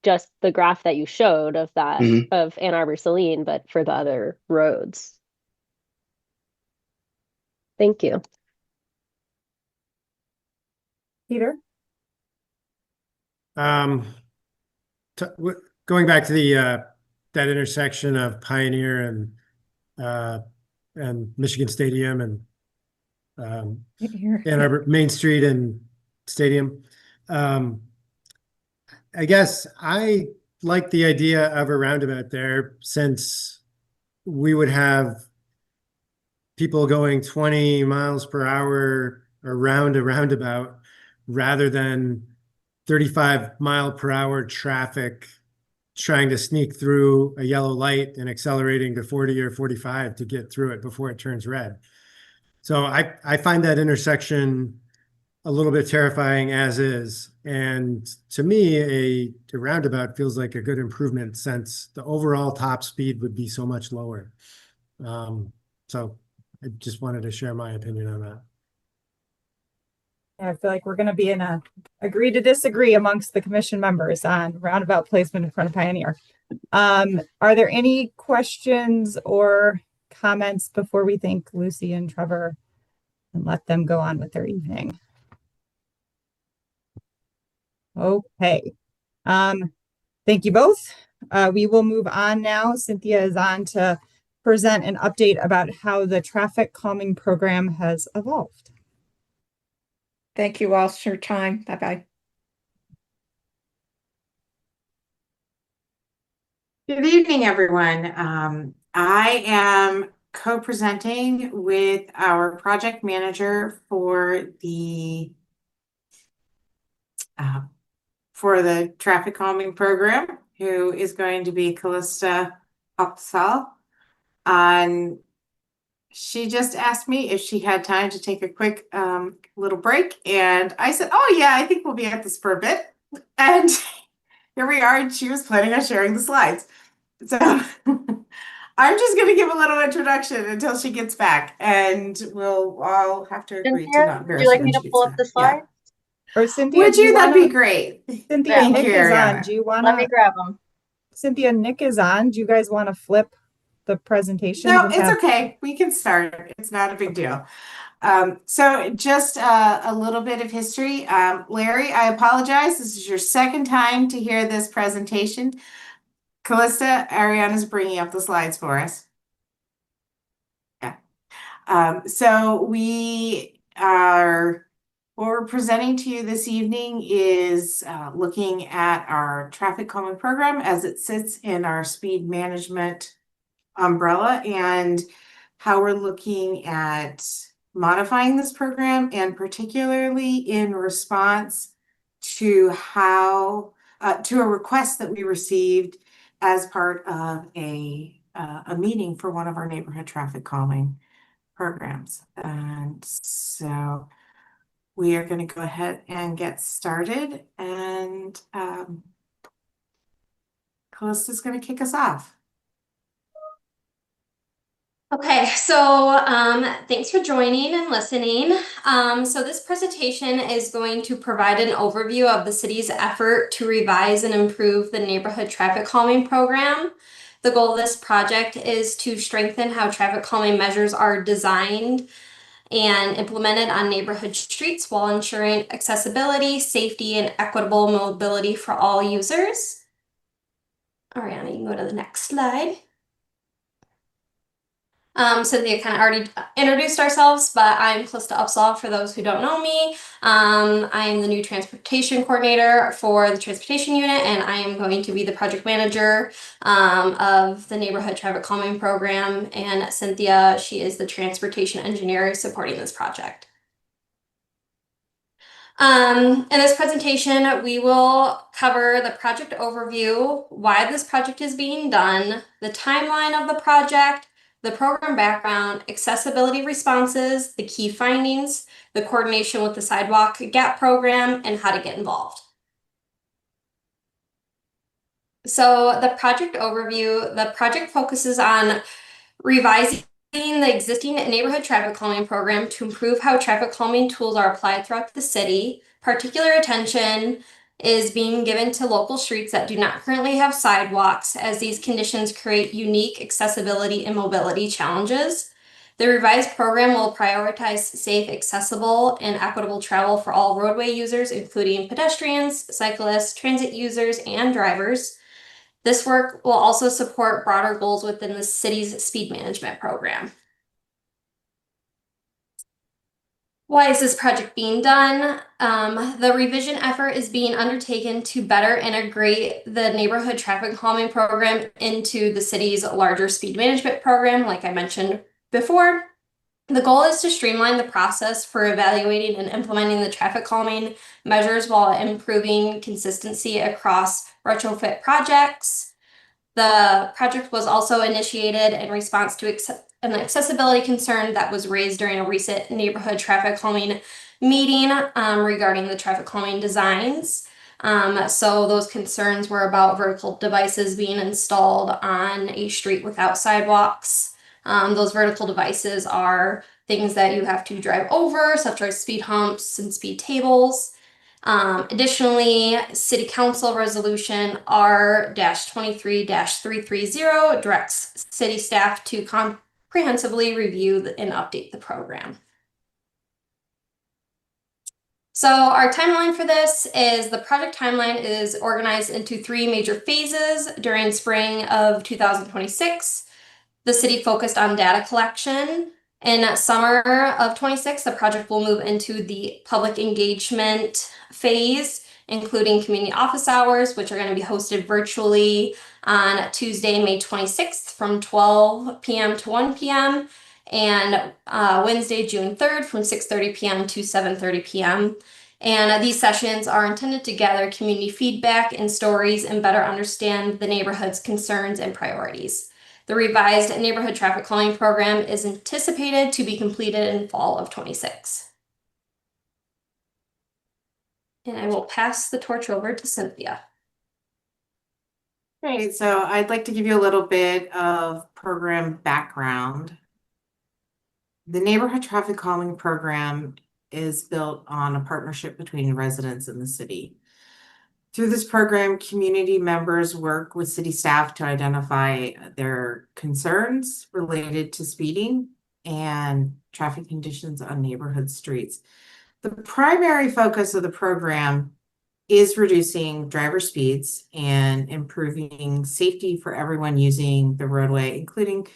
just the graph that you showed of that of Ann Arbor Saline, but for the other roads. Thank you. Peter? Going back to the that intersection of Pioneer and Michigan Stadium and Ann Arbor Main Street and Stadium. I guess I like the idea of a roundabout there, since we would have people going 20 miles per hour around a roundabout rather than 35 mile per hour traffic trying to sneak through a yellow light and accelerating to 40 or 45 to get through it before it turns red. So I find that intersection a little bit terrifying as is. And to me, a roundabout feels like a good improvement since the overall top speed would be so much lower. So I just wanted to share my opinion on that. I feel like we're going to be in a agree to disagree amongst the commission members on roundabout placement in front of Pioneer. Are there any questions or comments before we thank Lucy and Trevor and let them go on with their evening? Okay. Thank you both. We will move on now. Cynthia is on to present an update about how the traffic calming program has evolved. Thank you all for your time. Bye-bye. Good evening, everyone. I am co-presenting with our project manager for the traffic calming program, who is going to be Callista Upsal. And she just asked me if she had time to take a quick little break. And I said, oh yeah, I think we'll be at this for a bit. And here we are, and she was planning on sharing the slides. So I'm just going to give a little introduction until she gets back, and we'll all have to agree to not Would you like me to pull up the slides? Or Cynthia, would you? That'd be great. Cynthia, Thank Nick you, is Ariana. on. Do you want Let me to? grab them. Cynthia, Nick is on. Do you guys want to flip the presentation? No, it's okay. We can start. It's not a big deal. So just a little bit of history. Larry, I apologize. This is your second time to hear this presentation. Callista, Ariana's bringing up the slides for us. Yeah. So what we're presenting to you this evening is looking at our traffic calming program as it sits in our speed management umbrella, and how we're looking at modifying this program, and particularly in response to to a request that we received as part of a meeting for one of our neighborhood traffic calming programs. And so we are going to go ahead and get started, and Callista's going to kick us off. Okay, so thanks for joining and listening. So this presentation is going to provide an overview of the city's effort to revise and improve the neighborhood traffic calming program. The goal of this project is to strengthen how traffic calming measures are designed and implemented on neighborhood streets while ensuring accessibility, safety, and equitable mobility for all users. Ariana, you can go to the next slide. Cynthia kind of already introduced ourselves, but I'm Callista Upsal for those who don't know me. I am the new transportation coordinator for the transportation unit, and I am going to be the project manager of the neighborhood traffic calming program. And Cynthia, she is the transportation engineer supporting this project. In this presentation, we will cover the project overview, why this project is being done, the timeline of the project, the program background, accessibility responses, the key findings, the coordination with the sidewalk gap program, and how to get involved. So the project overview, the project focuses on revising the existing neighborhood traffic calming program to improve how traffic calming tools are applied throughout the city. Particular attention is being given to local streets that do not currently have sidewalks, as these conditions create unique accessibility and mobility challenges. The revised program will prioritize safe, accessible, and equitable travel for all roadway users, including pedestrians, cyclists, transit users, and drivers. This work will also support broader goals within the city's speed management program. Why is this project being done? The revision effort is being undertaken to better integrate the neighborhood traffic calming program into the city's larger speed management program, like I mentioned before. The goal is to streamline the process for evaluating and implementing the traffic calming measures while improving consistency across retrofit projects. The project was also initiated in response to an accessibility concern that was raised during a recent neighborhood traffic calming meeting regarding the traffic calming designs. So those concerns were about vertical devices being installed on a street without sidewalks. Those vertical devices are things that you have to drive over, such as speed humps and speed tables. Additionally, City Council Resolution R-23-330 directs city staff to comprehensively review and update the program. So our timeline for this is the project timeline is organized into 3 major phases during spring of 2026. The city focused on data collection. In summer of 26, the project will move into the public engagement phase, including community office hours, which are going to be hosted virtually on Tuesday, May 26th from 12 p.m. to 1 p.m. and Wednesday, June 3rd from 6:30 p.m. to 7:30 p.m. And these sessions are intended to gather community feedback and stories and better understand the neighborhood's concerns and priorities. The revised neighborhood traffic calming program is anticipated to be completed in fall of 26. And I will pass the torch over to Cynthia. Great, so I'd like to give you a little bit of program background. The neighborhood traffic calming program is built on a partnership between residents and the city. Through this program, community members work with city staff to identify their concerns related to speeding and traffic conditions on neighborhood streets. The primary focus of the program is reducing driver speeds and improving safety for everyone using the roadway, including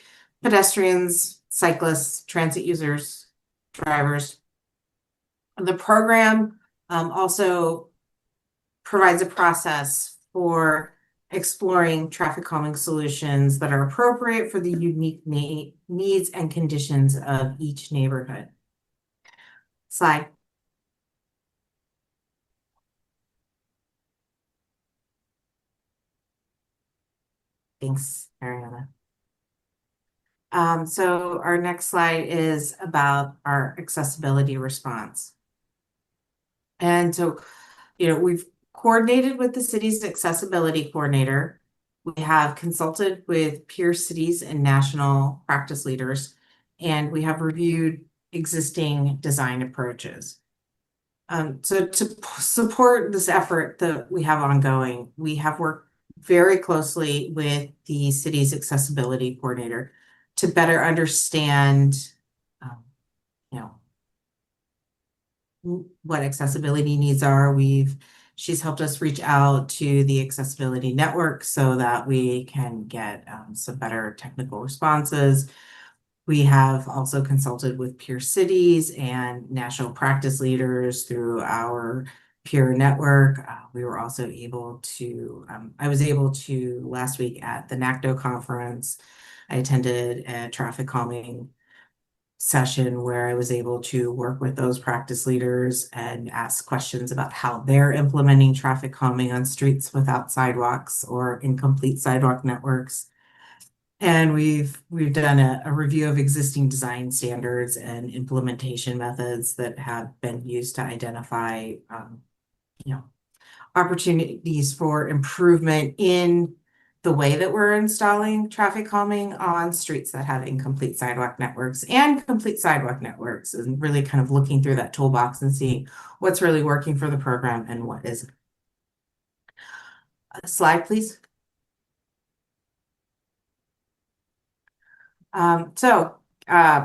pedestrians, cyclists, transit users, drivers. The program also provides a process for exploring traffic calming solutions that are appropriate for the unique needs and conditions of each neighborhood. Slide. Thanks, Ariana. So our next slide is about our accessibility response. And so, we've coordinated with the city's accessibility coordinator. We have consulted with peer cities and national practice leaders, and we have reviewed existing design approaches. So to support this effort that we have ongoing, we have worked very closely with the city's accessibility coordinator to better understand, what accessibility needs are. She's helped us reach out to the accessibility network so that we can get some better technical responses. We have also consulted with peer cities and national practice leaders through our peer network. We were also able to, I was able to last week at the NACDO conference, I attended a traffic calming session where I was able to work with those practice leaders and ask questions about how they're implementing traffic calming on streets without sidewalks or incomplete sidewalk networks. And we've done a review of existing design standards and implementation methods that have been used to identify, opportunities for improvement in the way that we're installing traffic calming on streets that have incomplete sidewalk networks and complete sidewalk networks, and really kind of looking through that toolbox and seeing what's really working for the program and what isn't. Slide, please.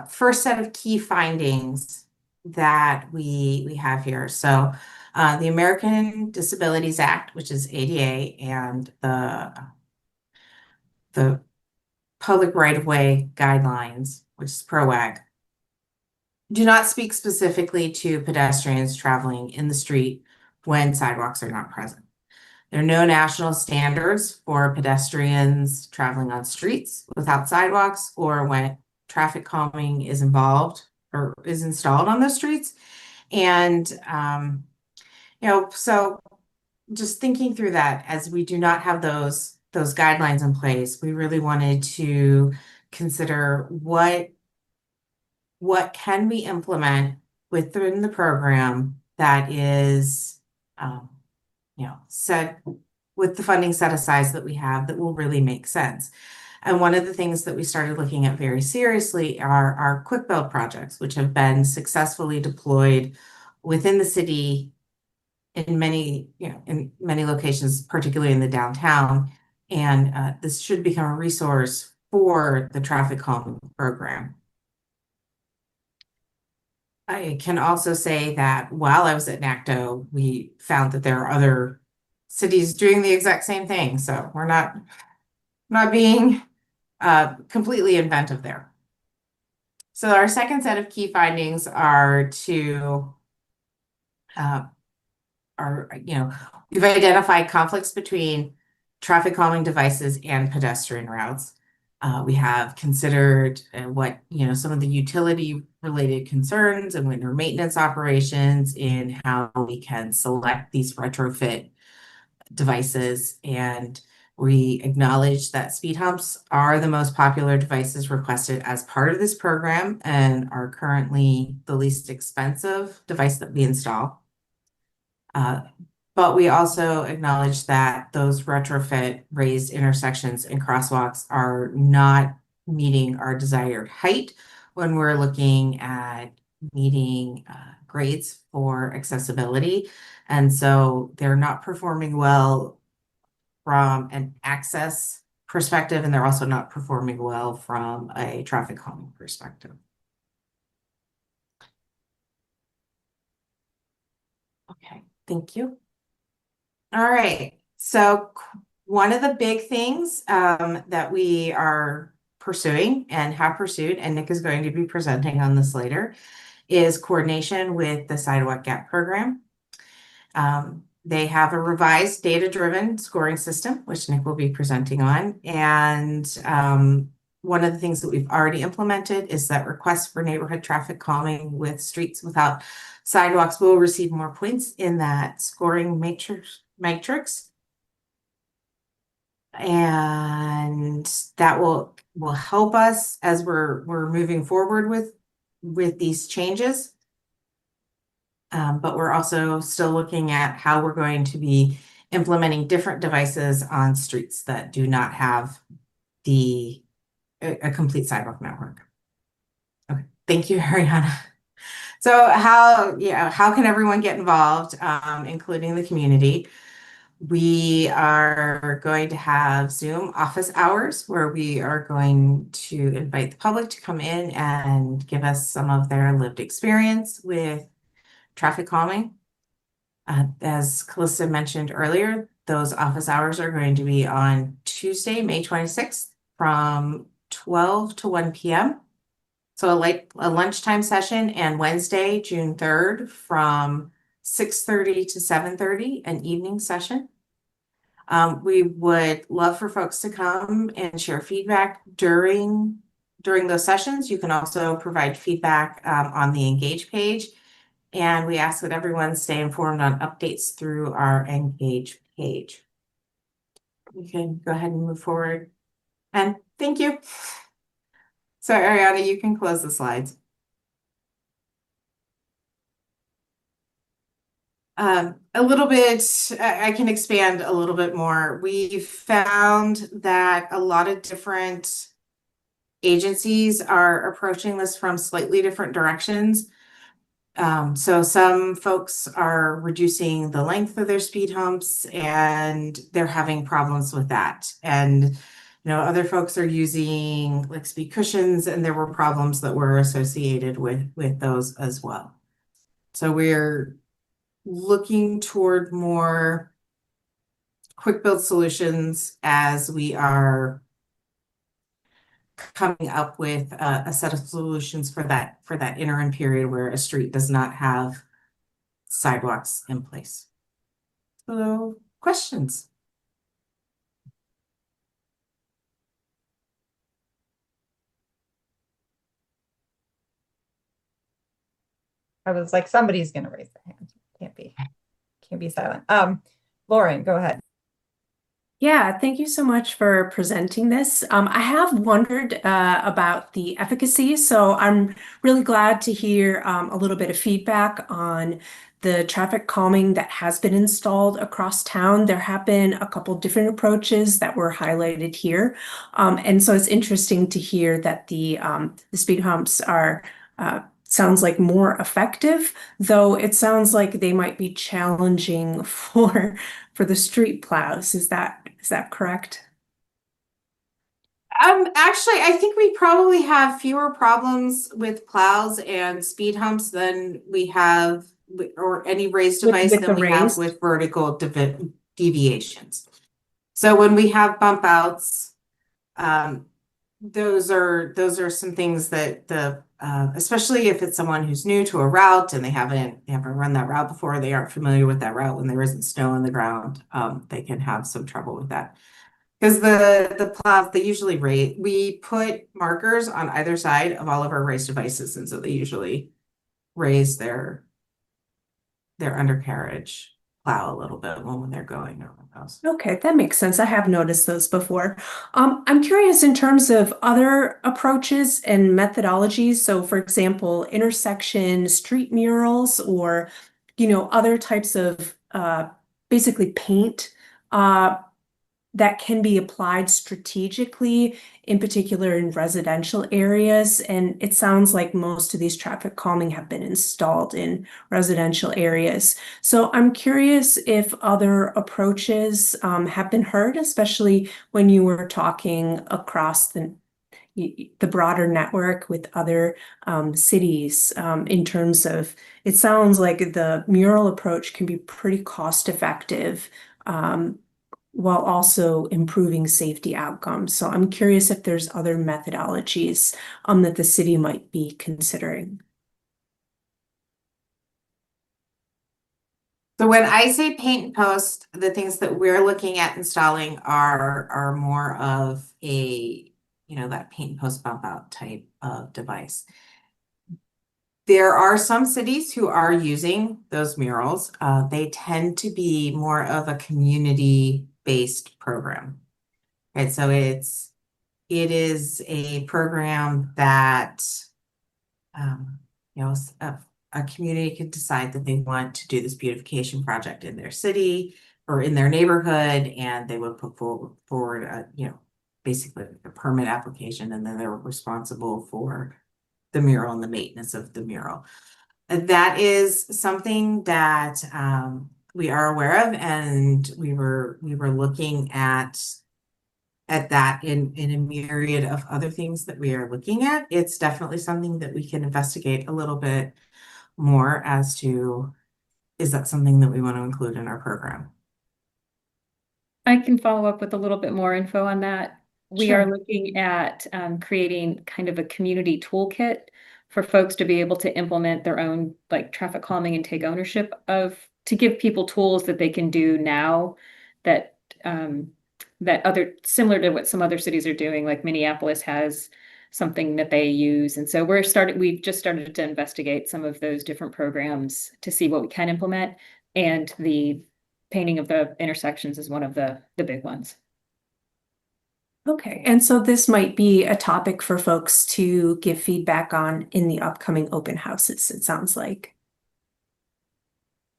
First set of key findings that we have here. So the American Disabilities Act, which is ADA, and the Public Right-of-Way Guidelines, which is PROAG, do not speak specifically to pedestrians traveling in the street when sidewalks are not present. There are no national standards for pedestrians traveling on streets without sidewalks or when traffic calming is involved or is installed on those streets. And, so just thinking through that, as we do not have those those guidelines in place, we really wanted to consider what can we implement within the program that is, set with the funding set aside that we have that will really make sense. And one of the things that we started looking at very seriously are our quick build projects, which have been successfully deployed within the city in many locations, particularly in the downtown. And this should become a resource for the traffic calming program. I can also say that while I was at NACTO, we found that there are other cities doing the exact same thing. So we're not being completely inventive there. So our second set of key findings are we've identified conflicts between traffic calming devices and pedestrian routes. We have considered what some of the utility related concerns and winter maintenance operations in how we can select these retrofit devices, and we acknowledge that speed humps are the most popular devices requested as part of this program and are currently the least expensive device that we install. But we also acknowledge that those retrofit raised intersections and crosswalks are not meeting our desired height when we're looking at meeting grades for accessibility. And so they're not performing well from an access perspective, and they're also not performing well from a traffic calming perspective. Okay, thank you. All right, so one of the big things that we are pursuing and have pursued, and Nick is going to be presenting on this later, is coordination with the Sidewalk Gap program. They have a revised data-driven scoring system, which Nick will be presenting on. And one of the things that we've already implemented is that requests for neighborhood traffic calming with streets without sidewalks will receive more points in that scoring matrix. And that will help us as we're moving forward with these changes. But we're also still looking at how we're going to be implementing different devices on streets that do not have a complete sidewalk network. Okay, thank you, Ariana. So how can everyone get involved, including the community? We are going to have Zoom office hours where we are going to invite the public to come in and give us some of their lived experience with traffic calming. As Calista mentioned earlier, those office hours are going to be on Tuesday, May 26th from 12 to 1 p.m. So a lunchtime session, and Wednesday, June 3rd from 6:30 to 7:30, an evening session. We would love for folks to come and share feedback during those sessions. You can also provide feedback on the Engage page. And we ask that everyone stay informed on updates through our Engage page. We can go ahead and move forward. And thank you. So Ariana, you can close the slides. A little bit, I can expand a little bit more. We've found that a lot of different agencies are approaching this from slightly different directions. So some folks are reducing the length of their speed humps and they're having problems with that. And other folks are using like speed cushions, and there were problems that were associated with those as well. So we're looking toward more quick build solutions as we are coming up with a set of solutions for that interim period where a street does not have sidewalks in place. So, questions? I was like, somebody's going to raise their hand. Can't be silent. Lauren, go ahead. Yeah, thank you so much for presenting this. I have wondered about the efficacy, so I'm really glad to hear a little bit of feedback on the traffic calming that has been installed across town. There have been a couple different approaches that were highlighted here, and so it's interesting to hear that the speed humps are sounds like more effective, though it sounds like they might be challenging for the street plows. Is that correct? Actually, I think we probably have fewer problems with plows and speed humps than we have or any raised device With than the we have raised? with vertical deviations. So when we have bump outs, those are some things that especially if it's someone who's new to a route and they haven't run that route before, they aren't familiar with that route when there isn't snow on the ground, they can have some trouble with that. Because the plows, they usually we put markers on either side of all of our raised devices, and so they usually raise their undercarriage plow a little bit when they're going over those. Okay, that makes sense. I have noticed those before. I'm curious in terms of other approaches and methodologies. So, for example, intersection street murals or, other types of basically paint that can be applied strategically, in particular in residential areas. And it sounds like most of these traffic calming have been installed in residential areas. So I'm curious if other approaches have been heard, especially when you were talking across the broader network with other cities in terms of, it sounds like the mural approach can be pretty cost effective. While also improving safety outcomes. So I'm curious if there's other methodologies that the city might be considering. So when I say paint and post, the things that we're looking at installing are more of a, that paint and post bump out type of device. There are some cities who are using those murals. They tend to be more of a community-based program. Right, so it is a program that a community could decide that they want to do this beautification project in their city or in their neighborhood, and they would put forward basically a permit application, and then they were responsible for the mural and the maintenance of the mural. That is something that we are aware of, and we were looking at that in a myriad of other things that we are looking at. It's definitely something that we can investigate a little bit more as to, is that something that we want to include in our program? I can follow up with a little bit more info on that. We Sure. are looking at creating kind of a community toolkit for folks to be able to implement their own like traffic calming and take ownership of, to give people tools that they can do now that similar to what some other cities are doing, like Minneapolis has something that they use. And so we've just started to investigate some of those different programs to see what we can implement. And the painting of the intersections is one of the big ones. Okay, and so this might be a topic for folks to give feedback on in the upcoming open houses, it sounds like.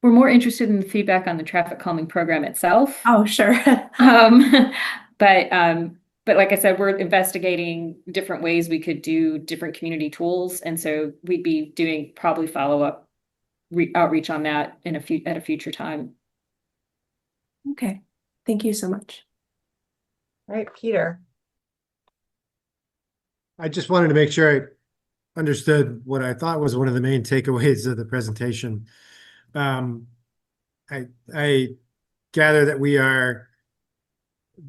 We're more interested in the feedback on the traffic calming program itself. Oh, sure. But like I said, we're investigating different ways we could do different community tools. And so we'd be doing probably follow-up outreach on that at a future time. Okay, thank you so much. All right, Peter. I just wanted to make sure I understood what I thought was one of the main takeaways of the presentation. I gather that we are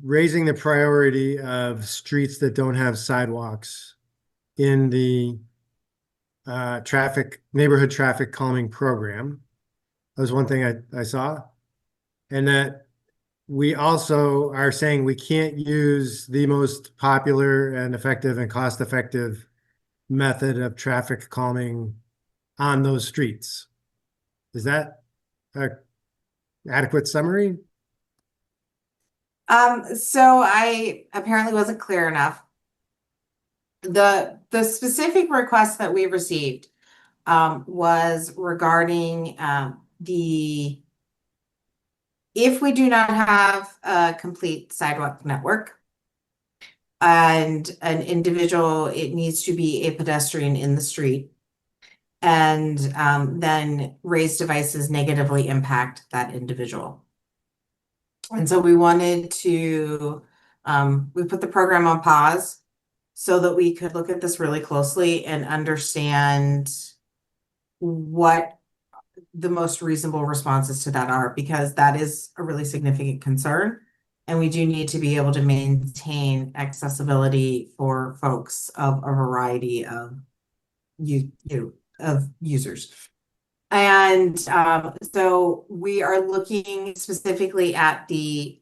raising the priority of streets that don't have sidewalks in the neighborhood traffic calming program. That was one thing I saw. And that we also are saying we can't use the most popular and effective and cost-effective method of traffic calming on those streets. Is that an adequate summary? So I apparently wasn't clear enough. The specific request that we received was regarding if we do not have a complete sidewalk network and an individual, it needs to be a pedestrian in the street. And then raised devices negatively impact that individual. And so we wanted to, we put the program on pause so that we could look at this really closely and understand what the most reasonable responses to that are, because that is a really significant concern. And we do need to be able to maintain accessibility for folks of a variety of of users. And so we are looking specifically at the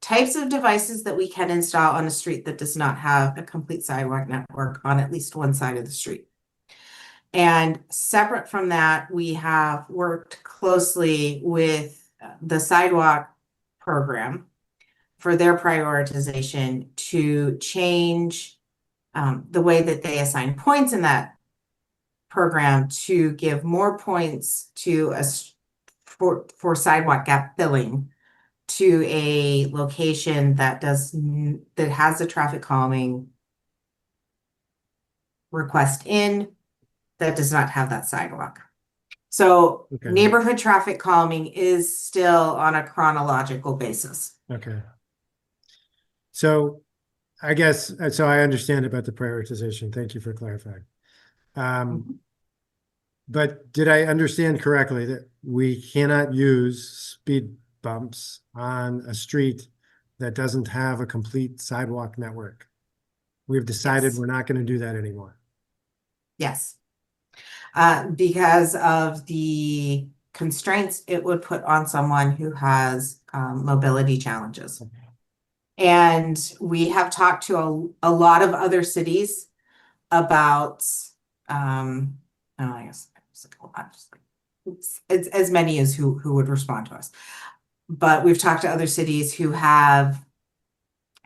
types of devices that we can install on a street that does not have a complete sidewalk network on at least one side of the street. And separate from that, we have worked closely with the sidewalk program for their prioritization to change the way that they assign points in that program to give more points to us for sidewalk gap filling to a location that has a traffic calming request in that does not have that sidewalk. So Okay. neighborhood traffic calming is still on a chronological basis. Okay. So I guess, so I understand about the prioritization. Thank you for clarifying. But did I understand correctly that we cannot use speed bumps on a street that doesn't have a complete sidewalk network? We've decided Yes. we're not going to do that anymore. Yes. Because of the constraints it would put on someone who has mobility challenges. And we have talked to a lot of other cities about, I guess it's as many as who would respond to us. But we've talked to other cities who have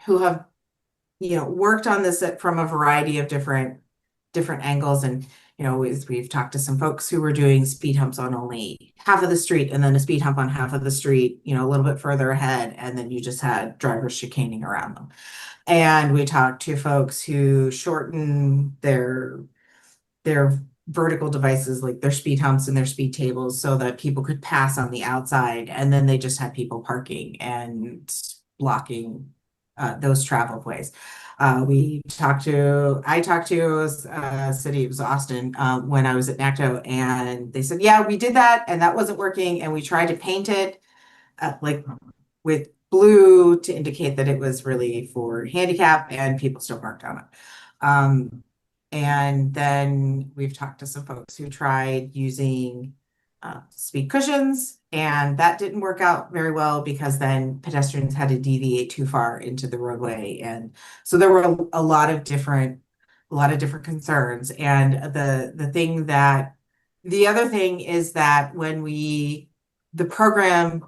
worked on this from a variety of different angles. And we've talked to some folks who were doing speed humps on only half of the street, and then a speed hump on half of the street, a little bit further ahead, and then you just had drivers chicaning around them. And we talked to folks who shorten their vertical devices, like their speed humps and their speed tables, so that people could pass on the outside, and then they just had people parking and blocking those travel ways. I talked to city, it was Austin, when I was at NACTO, and they said, yeah, we did that and that wasn't working, and we tried to paint it like with blue to indicate that it was really for handicap, and people still parked on it. And then we've talked to some folks who tried using speed cushions, and that didn't work out very well because then pedestrians had to deviate too far into the roadway. And so there were a lot of different concerns. And the other thing is that when the program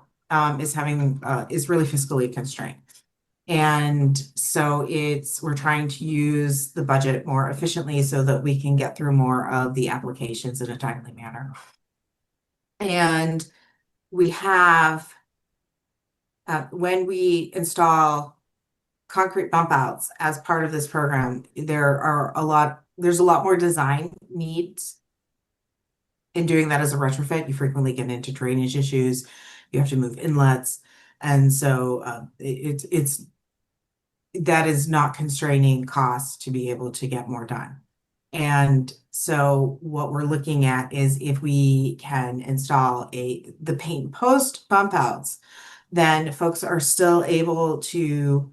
is really fiscally constrained. And so we're trying to use the budget more efficiently so that we can get through more of the applications in a timely manner. And we have, when we install concrete bump outs as part of this program, there's a lot more design needs in doing that as a retrofit. You frequently get into drainage issues. You have to move inlets. And so that is not constraining costs to be able to get more done. And so what we're looking at is if we can install the paint and post bump outs, then folks are still able to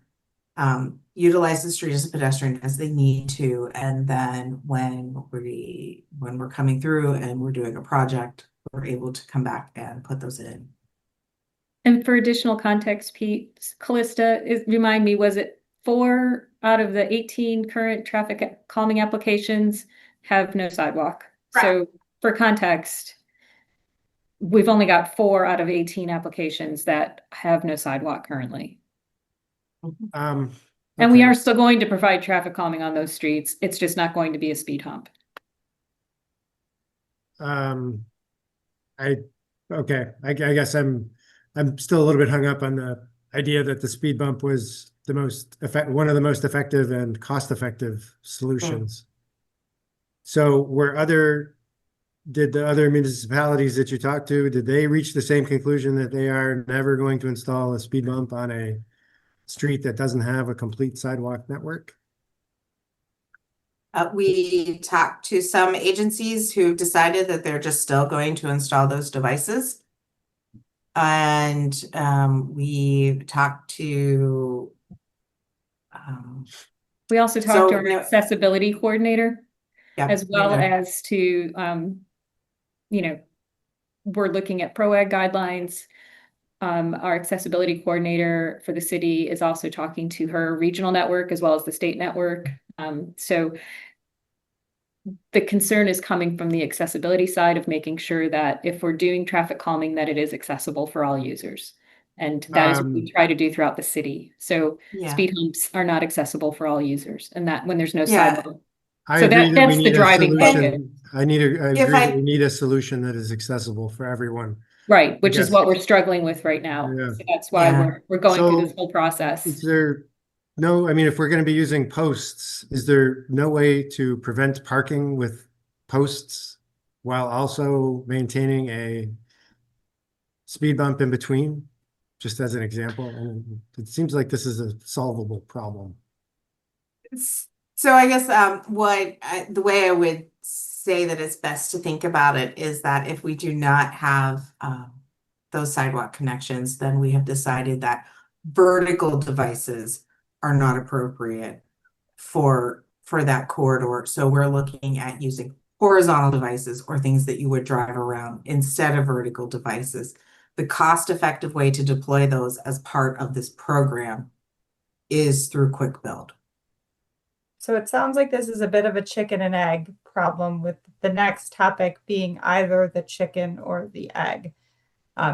utilize the street as a pedestrian as they need to. And then when we're coming through and we're doing a project, we're able to come back and put those in. And for additional context, Pete, Callista, remind me, was it 4 out of the 18 current traffic calming applications have no sidewalk? Right. So for context, we've only got 4 out of 18 applications that have no sidewalk currently. And we Okay. are still going to provide traffic calming on those streets. It's just not going to be a speed hump. I guess I'm still a little bit hung up on the idea that the speed bump was one of the most effective and cost-effective solutions. So did the other municipalities that you talked to, did they reach the same conclusion that they are never going to install a speed bump on a street that doesn't have a complete sidewalk network? We talked to some agencies who decided that they're just still going to install those devices. And we talked to we also talked to our accessibility coordinator, as well as to we're looking at ProAg guidelines. Our accessibility coordinator for the city is also talking to her regional network as well as the state network. So the concern is coming from the accessibility side of making sure that if we're doing traffic calming, that it is accessible for all users. And that is what we try to do throughout the city. So speed humps are not accessible for all users, and that when there's no sidewalk. I agree that we need a solution. I agree that we need a solution that is accessible for everyone. Right, which is what we're struggling with right now. Yeah. So that's why we're going through this whole process. Is there if we're going to be using posts, is there no way to prevent parking with posts while also maintaining a speed bump in between? Just as an example, and it seems like this is a solvable problem. So I guess the way I would say that it's best to think about it is that if we do not have those sidewalk connections, then we have decided that vertical devices are not appropriate for that corridor. So we're looking at using horizontal devices or things that you would drive around instead of vertical devices. The cost-effective way to deploy those as part of this program is through quick build. So it sounds like this is a bit of a chicken and egg problem, with the next topic being either the chicken or the egg,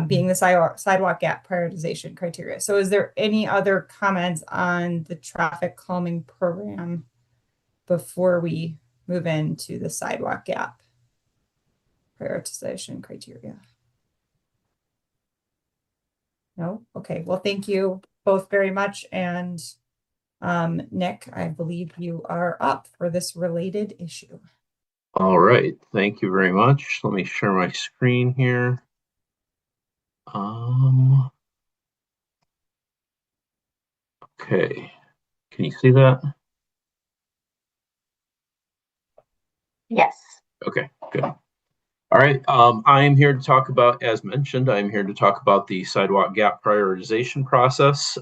being the sidewalk gap prioritization criteria. So is there any other comments on the traffic calming program before we move into the sidewalk gap prioritization criteria? No? Okay, well, thank you both very much. And Nick, I believe you are up for this related issue. All right, thank you very much. Let me share my screen here. Okay, can you see that? Yes. Okay, good. All right, I am here to talk about, as mentioned, I'm here to talk about the sidewalk gap prioritization process.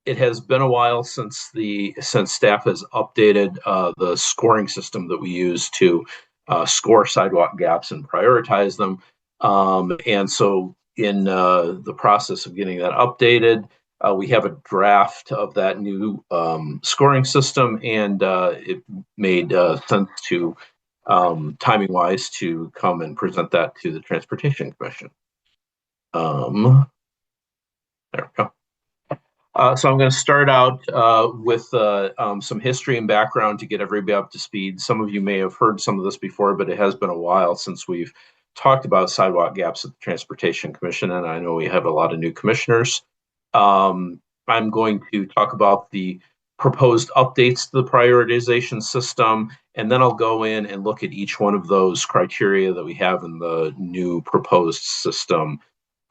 It has been a while since staff has updated the scoring system that we use to score sidewalk gaps and prioritize them. And so in the process of getting that updated, we have a draft of that new scoring system, and it made sense to timing wise to come and present that to the Transportation Commission. There we go. So I'm going to start out with some history and background to get everybody up to speed. Some of you may have heard some of this before, but it has been a while since we've talked about sidewalk gaps at the Transportation Commission, and I know we have a lot of new commissioners. I'm going to talk about the proposed updates to the prioritization system, and then I'll go in and look at each one of those criteria that we have in the new proposed system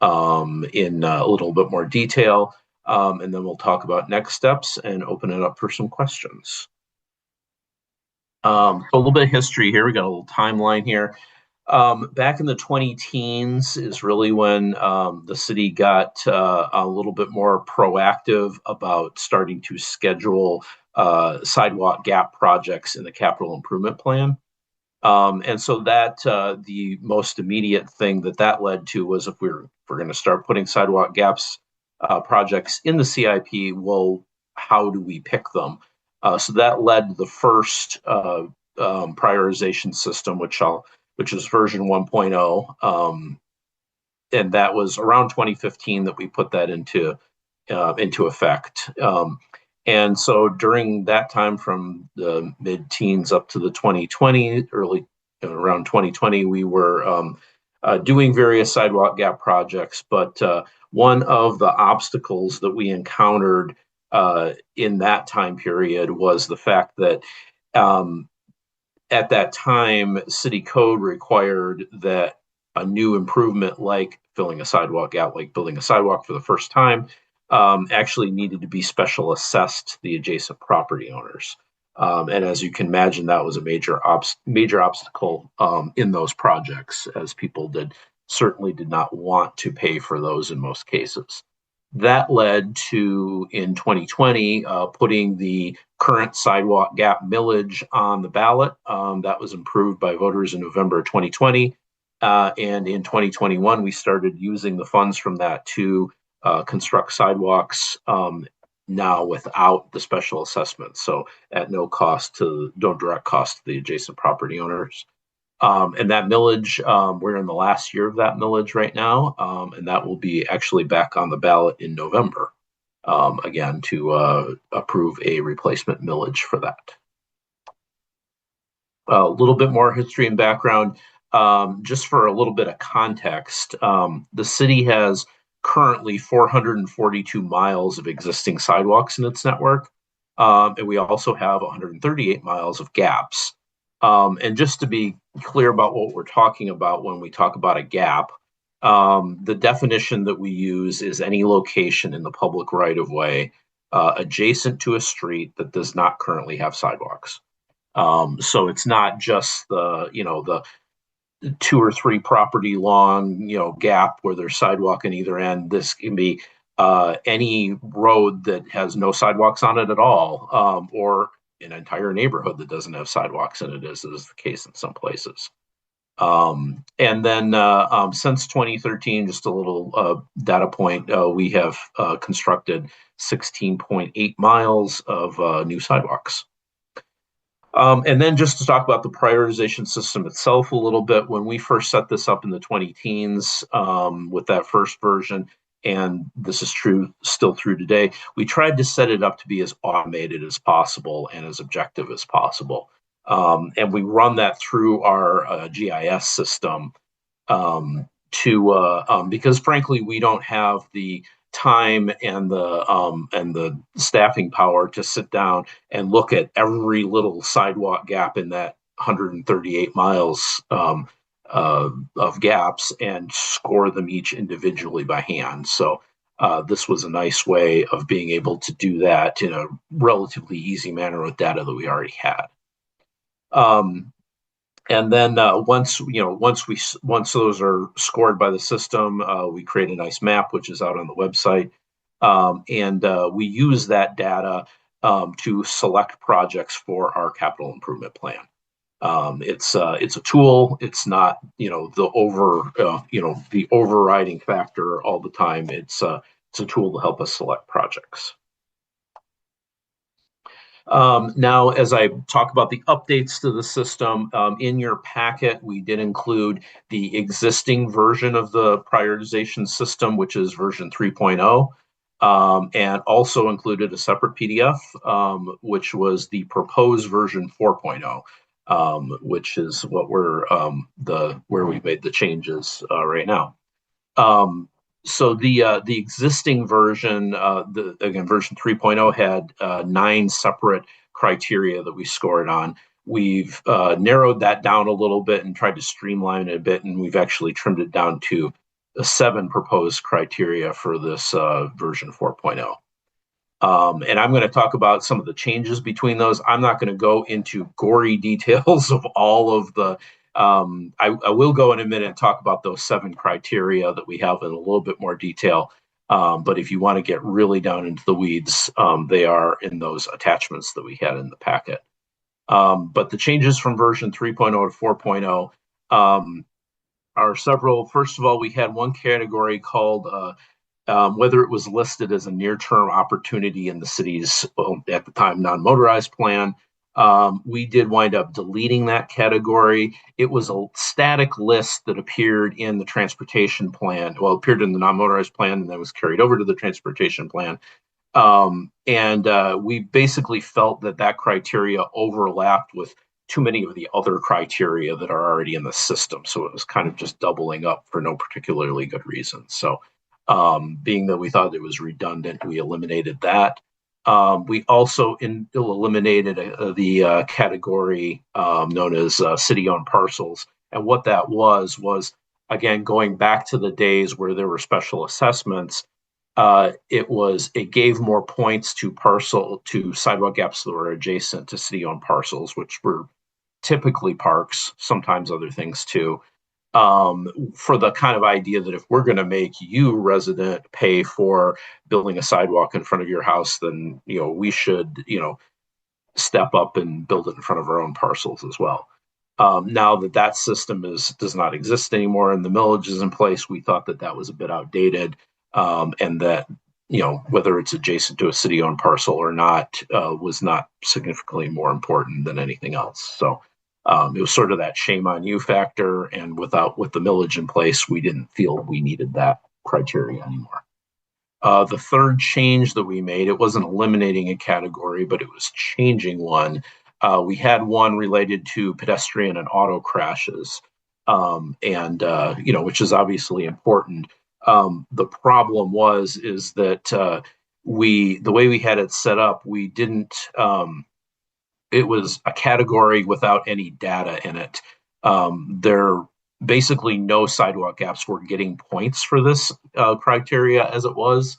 in a little bit more detail. And then we'll talk about next steps and open it up for some questions. So a little bit of history here. We got a little timeline here. Back in the 20-teens is really when the city got a little bit more proactive about starting to schedule sidewalk gap projects in the capital improvement plan. And so that the most immediate thing that led to was, if we're going to start putting sidewalk gaps projects in the CIP, well, how do we pick them? So that led to the first prioritization system, which is version 1.0. that was around 2015 that we put that into effect. And so during that time, from the mid-teens up to the 2020, around 2020, we were doing various sidewalk gap projects. But one of the obstacles that we encountered in that time period was the fact that at that time, city code required that a new improvement like filling a sidewalk gap, like building a sidewalk for the first time, actually needed to be special assessed to the adjacent property owners. And as you can imagine, that was a major obstacle in those projects, as people certainly did not want to pay for those in most cases. That led to, in 2020, putting the current sidewalk gap millage on the ballot. That was approved by voters in November 2020. And in 2021, we started using the funds from that to construct sidewalks now without the special assessment. So at no direct cost to the adjacent property owners. And that millage, we're in the last year of that millage right now, and that will be actually back on the ballot in November, again, to approve a replacement millage for that. A little bit more history and background, just for a little bit of context. The city has currently 442 miles of existing sidewalks in its network, and we also have 138 miles of gaps. And just to be clear about what we're talking about when we talk about a gap, the definition that we use is any location in the public right-of-way adjacent to a street that does not currently have sidewalks. So it's not just the 2 or 3 property long, gap where there's sidewalk on either end. This can be any road that has no sidewalks on it at all, or an entire neighborhood that doesn't have sidewalks in it, as is the case in some places. And then since 2013, just a little data point, we have constructed 16.8 miles of new sidewalks. And then just to talk about the prioritization system itself a little bit, when we first set this up in the 20-teens with that first version, and this is still true today, we tried to set it up to be as automated as possible and as objective as possible. And we run that through our GIS system because frankly, we don't have the time and the staffing power to sit down and look at every little sidewalk gap in that 138 miles of gaps and score them each individually by hand. So this was a nice way of being able to do that in a relatively easy manner with data that we already had. And then once those are scored by the system, we create a nice map, which is out on the website. And we use that data to select projects for our capital improvement plan. It's a tool. It's not, the overriding factor all the time. It's a tool to help us select projects. Now, as I talk about the updates to the system, in your packet, we did include the existing version of the prioritization system, which is version 3.0, and also included a separate PDF, which was the proposed version 4.0, which is what where we made the changes right now. So the existing version, version 3.0 had 9 separate criteria that we scored on. We've narrowed that down a little bit and tried to streamline it a bit, and we've actually trimmed it down to 7 proposed criteria for this version 4.0. And I'm going to talk about some of the changes between those. I'm not going to go into gory details of all of the I will go in a minute and talk about those 7 criteria that we have in a little bit more detail. But if you want to get really down into the weeds, they are in those attachments that we had in the packet. But the changes from version 3.0 to 4.0 are several. First of all, we had one category called whether it was listed as a near-term opportunity in the city's, at the time, non-motorized plan, We did wind up deleting that category. It was a static list that appeared in the transportation plan. Well, it appeared in the non-motorized plan and then was carried over to the transportation plan. We basically felt that that criteria overlapped with too many of the other criteria that are already in the system. So it was kind of just doubling up for no particularly good reason. So being that we thought it was redundant, we eliminated that. We also eliminated the category known as city-owned parcels. And what that was, again, going back to the days where there were special assessments, it gave more points to sidewalk gaps that were adjacent to city-owned parcels, which were typically parks, sometimes other things too. For the kind of idea that if we're going to make you resident pay for building a sidewalk in front of your house, then we should step up and build it in front of our own parcels as well. Now that system does not exist anymore and the millage is in place, we thought that was a bit outdated, and that whether it's adjacent to a city-owned parcel or not was not significantly more important than anything else. So it was sort of that shame on you factor, and with the millage in place, we didn't feel we needed that criteria anymore. The third change that we made, it wasn't eliminating a category, but it was changing one. We had one related to pedestrian and auto crashes, which is obviously important. The problem is that the way we had it set up, we didn't. It was a category without any data in it. There basically no sidewalk gaps were getting points for this criteria as it was,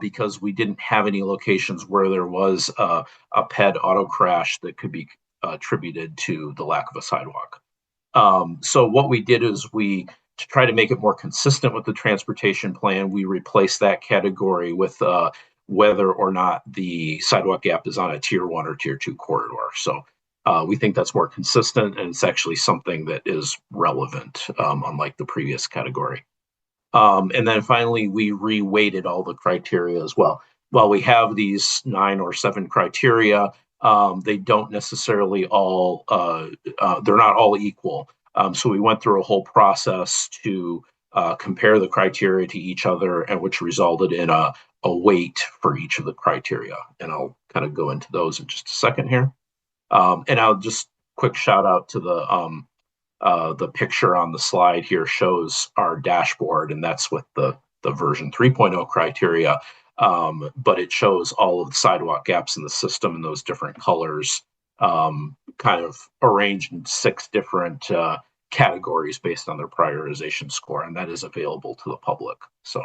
because we didn't have any locations where there was a ped auto crash that could be attributed to the lack of a sidewalk. So what we did is to try to make it more consistent with the transportation plan, we replaced that category with whether or not the sidewalk gap is on a tier 1 or tier 2 corridor. So we think that's more consistent, and it's actually something that is relevant, unlike the previous category. And then finally, we reweighted all the criteria as well. While we have these 9 or 7 criteria, they don't necessarily all, they're not all equal. So we went through a whole process to compare the criteria to each other, and which resulted in a weight for each of the criteria. And I'll kind of go into those in just a second here. And I'll just quick shout out to the picture on the slide here shows our dashboard, and that's with the version 3.0 criteria. But it shows all of the sidewalk gaps in the system in those different colors, kind of arranged in 6 different categories based on their prioritization score, and that is available to the public. So,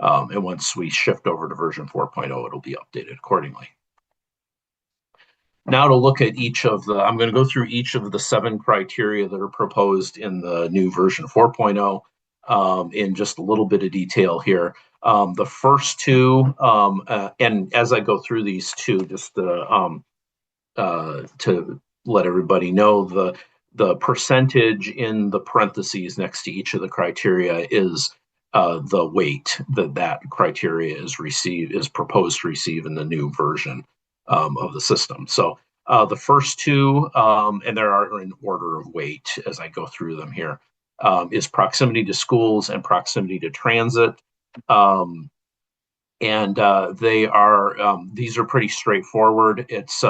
and once we shift over to version 4.0, it'll be updated accordingly. Now to look at I'm going to go through each of the 7 criteria that are proposed in the new version 4.0 in just a little bit of detail here. The first 2, and as I go through these 2, just to let everybody know, the percentage in the parentheses next to each of the criteria is the weight that criteria is proposed to receive in the new version of the system. So the first 2, and there are in order of weight as I go through them here, is proximity to schools and proximity to transit. These are pretty straightforward. It's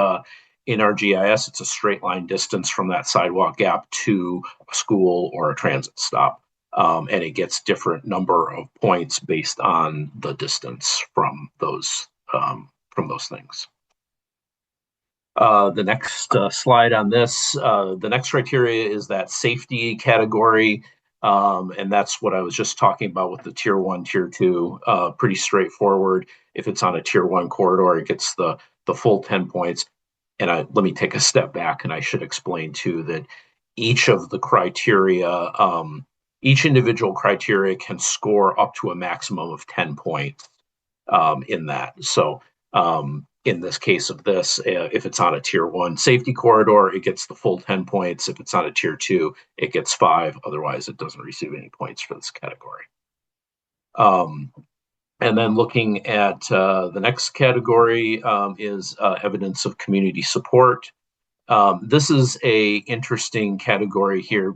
in our GIS, it's a straight line distance from that sidewalk gap to a school or a transit stop. And it gets different number of points based on the distance from those things. The next slide on this, the next criteria is that safety category. And that's what I was just talking about with the tier 1, tier 2, pretty straightforward. If it's on a tier 1 corridor, it gets the full 10 points. And let me take a step back, and I should explain too that each of the criteria, each individual criteria can score up to a maximum of 10 points in that. So in this case of this, if it's on a tier 1 safety corridor, it gets the full 10 points. If it's on a tier 2, it gets 5. Otherwise, it doesn't receive any points for this category. And then looking at the next category is evidence of community support. This is a interesting category here.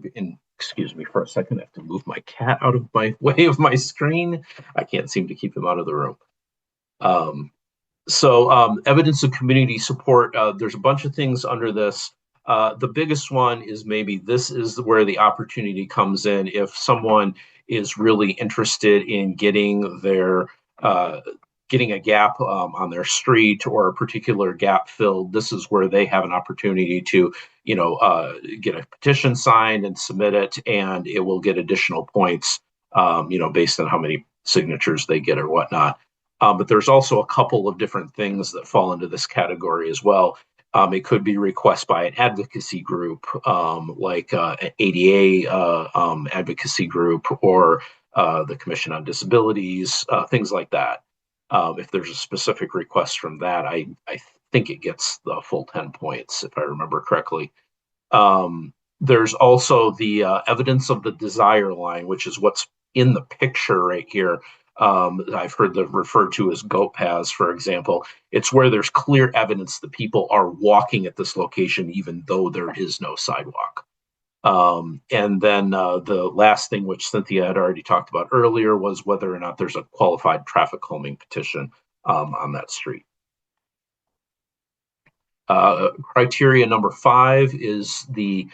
Excuse me for a second, I have to move my cat out of my way of my screen. I can't seem to keep him out of the room. Evidence of community support, there's a bunch of things under this. The biggest one is maybe this is where the opportunity comes in. If someone is really interested in getting getting a gap on their street or a particular gap filled, this is where they have an opportunity to, get a petition signed and submit it, and it will get additional points, based on how many signatures they get or whatnot. But there's also a couple of different things that fall into this category as well. It could be requests by an advocacy group, like an ADA advocacy group, or the Commission on Disabilities, things like that. If there's a specific request from that, I think it gets the full 10 points, if I remember correctly. There's also the evidence of the desire line, which is what's in the picture right here. I've heard them referred to as goat paths, for example. It's where there's clear evidence that people are walking at this location, even though there is no sidewalk. And then the last thing, which Cynthia had already talked about earlier, was whether or not there's a qualified traffic calming petition on that street. Criteria number 5 is we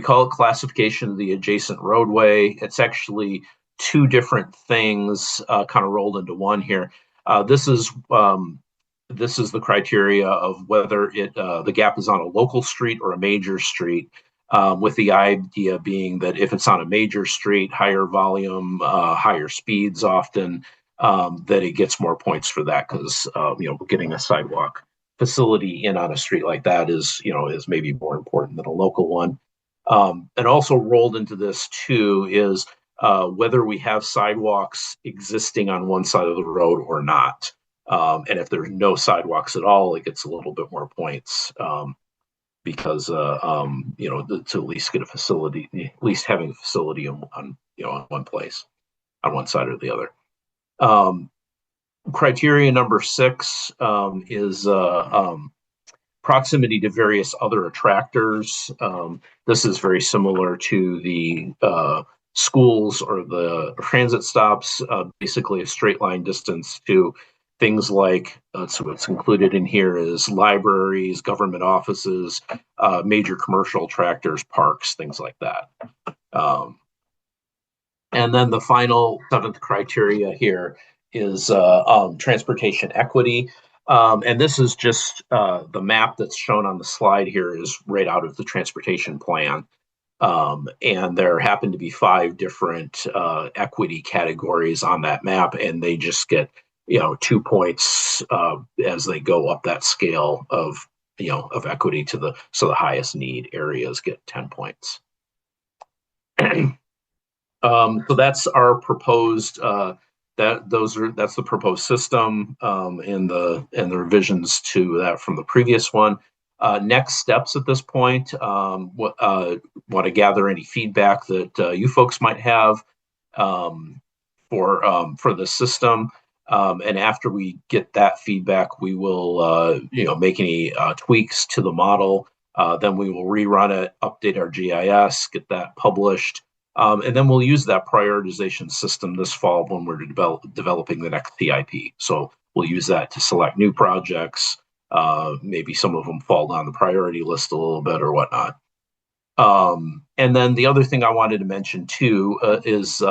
call it classification of the adjacent roadway. It's actually 2 different things kind of rolled into one here. This is the criteria of whether the gap is on a local street or a major street, with the idea being that if it's on a major street, higher volume, higher speeds often, that it gets more points for that, because getting a sidewalk facility in on a street like that is maybe more important than a local one. And also rolled into this too is whether we have sidewalks existing on one side of the road or not. And if there's no sidewalks at all, it gets a little bit more points, because to at least get a facility, at least having a facility on one place, on one side or the other. Criteria number 6 is proximity to various other attractors. This is very similar to the schools or the transit stops, basically a straight line distance to things like, so what's included in here is libraries, government offices, major commercial attractors, parks, things like that. And then the final 7th criteria here is transportation equity. And this is just the map that's shown on the slide here is right out of the transportation plan. And there happen to be 5 different equity categories on that map, and they just get 2 points as they go up that scale of equity to the highest need areas get 10 points. So that's our proposed that's the proposed system, and the revisions to that from the previous one. Next steps at this point, want to gather any feedback that you folks might have for the system. And after we get that feedback, we will make any tweaks to the model. Then we will rerun it, update our GIS, get that published. And then we'll use that prioritization system this fall when we're developing the next CIP. So we'll use that to select new projects. Maybe some of them fall down the priority list a little bit or whatnot. And then the other thing I wanted to mention too is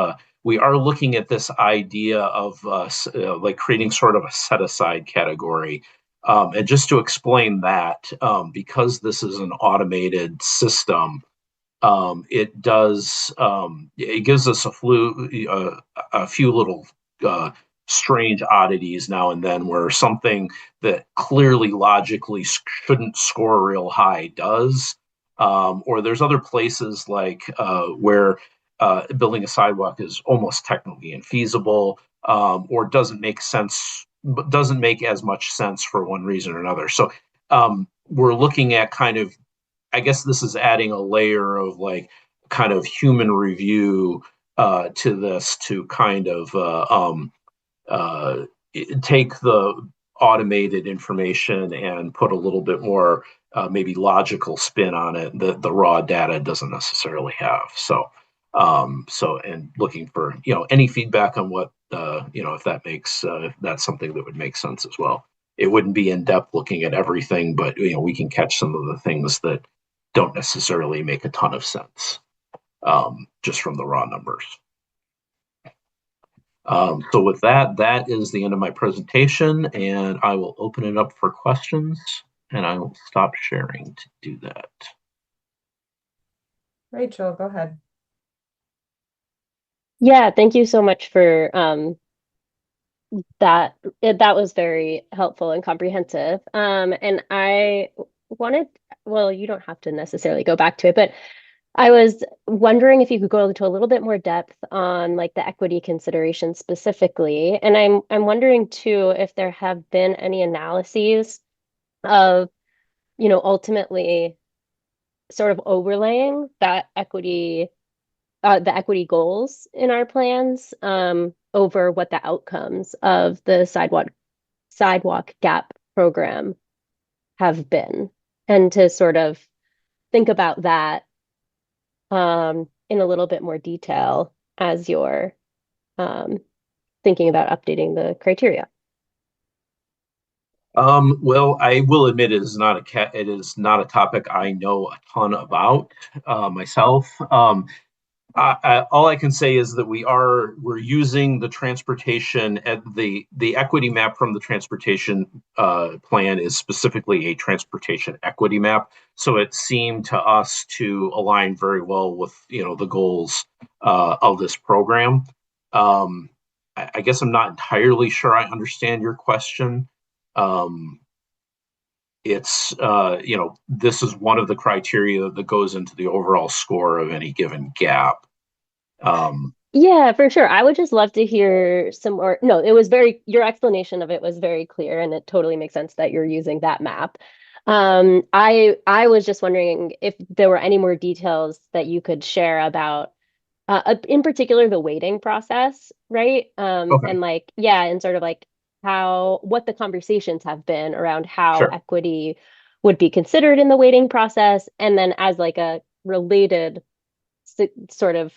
we are looking at this idea of like creating sort of a set-aside category. And just to explain that, because this is an automated system, it gives us a few little strange oddities now and then, where something that clearly logically shouldn't score real high does, or there's other places like where building a sidewalk is almost technically infeasible, or doesn't make sense, but doesn't make as much sense for one reason or another. So we're looking at kind of, I guess this is adding a layer of like kind of human review to this, to kind of take the automated information and put a little bit more maybe logical spin on it that the raw data doesn't necessarily have. So and looking for any feedback on what if that makes if that's something that would make sense as well. It wouldn't be in depth looking at everything, but we can catch some of the things that don't necessarily make a ton of sense just from the raw numbers. So with that, that is the end of my presentation, and I will open it up for questions, and I will stop sharing to do that. Rachel, go ahead. Yeah, thank you so much for that. That was very helpful and comprehensive. And I wanted, well, you don't have to necessarily go back to it, but I was wondering if you could go into a little bit more depth on like the equity considerations specifically. And I'm wondering too if there have been any analyses of, ultimately sort of overlaying that equity, the equity goals in our plans, over what the outcomes of the sidewalk gap program have been, and to sort of think about that in a little bit more detail as you're thinking about updating the criteria. Well, I will admit it is not a topic I know a ton about myself. All I can say is that we're using the transportation at the equity map from the transportation plan is specifically a transportation equity map. So it seemed to us to align very well with the goals of this program. I guess I'm not entirely sure I understand your question. It's this is one of the criteria that goes into the overall score of any given gap. Yeah, for sure. I would just love to hear some more. No, your explanation of it was very clear, and it totally makes sense that you're using that map. I was just wondering if there were any more details that you could share about, in particular, the weighting process, right? Okay. And and sort of like what the conversations have been around how Sure. equity would be considered in the weighting process, and then as like a related sort of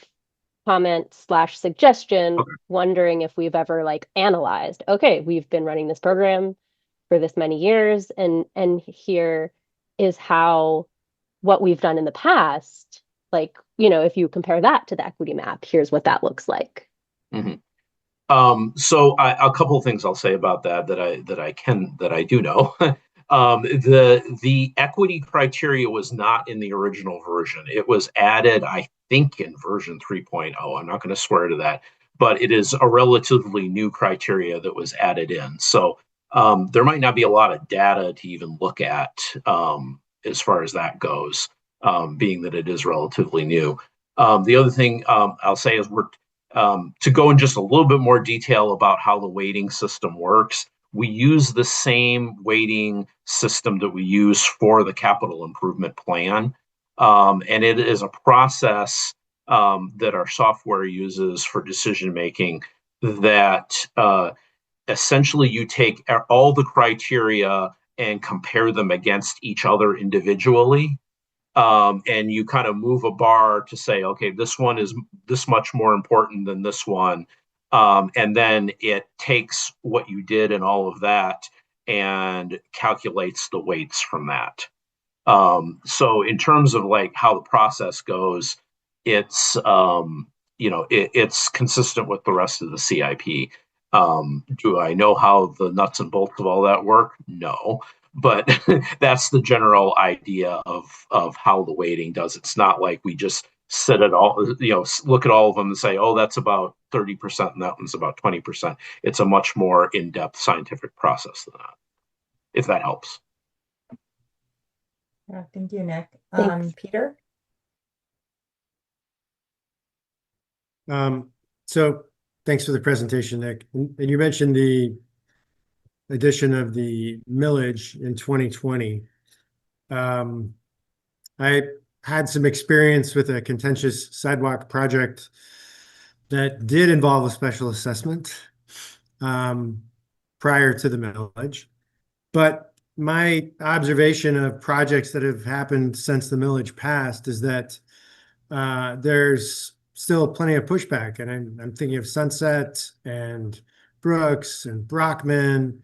comment/suggestion, Okay. wondering if we've ever analyzed, okay, we've been running this program for this many years, and here is how what we've done in the past, if you compare that to the equity map, here's what that looks like. Mm-hmm. So a couple of things I'll say about that I do know. The equity criteria was not in the original version. It was added, I think, in version 3.0. I'm not going to swear to that, but it is a relatively new criteria that was added in. So there might not be a lot of data to even look at as far as that goes, being that it is relatively new. The other thing I'll say is to go in just a little bit more detail about how the weighting system works. We use the same weighting system that we use for the capital improvement plan. And it is a process that our software uses for decision making that essentially you take all the criteria and compare them against each other individually. And you kind of move a bar to say, okay, this one is this much more important than this one. And then it takes what you did and all of that and calculates the weights from that. So in terms of how the process goes, it's it's consistent with the rest of the CIP. Do I know how the nuts and bolts of all that work? No, but that's the general idea of how the weighting does. It's not like we just set it all, look at all of them and say, oh, that's about 30% and that one's about 20%. It's a much more in-depth scientific process than that, if that helps. Yeah, thank you, Nick. Thanks. Peter? So thanks for the presentation, Nick. And you mentioned the addition of the millage in 2020. I had some experience with a contentious sidewalk project that did involve a special assessment. prior to the millage. But my observation of projects that have happened since the millage passed is that there's still plenty of pushback. And I'm thinking of Sunset and Brooks and Brockman.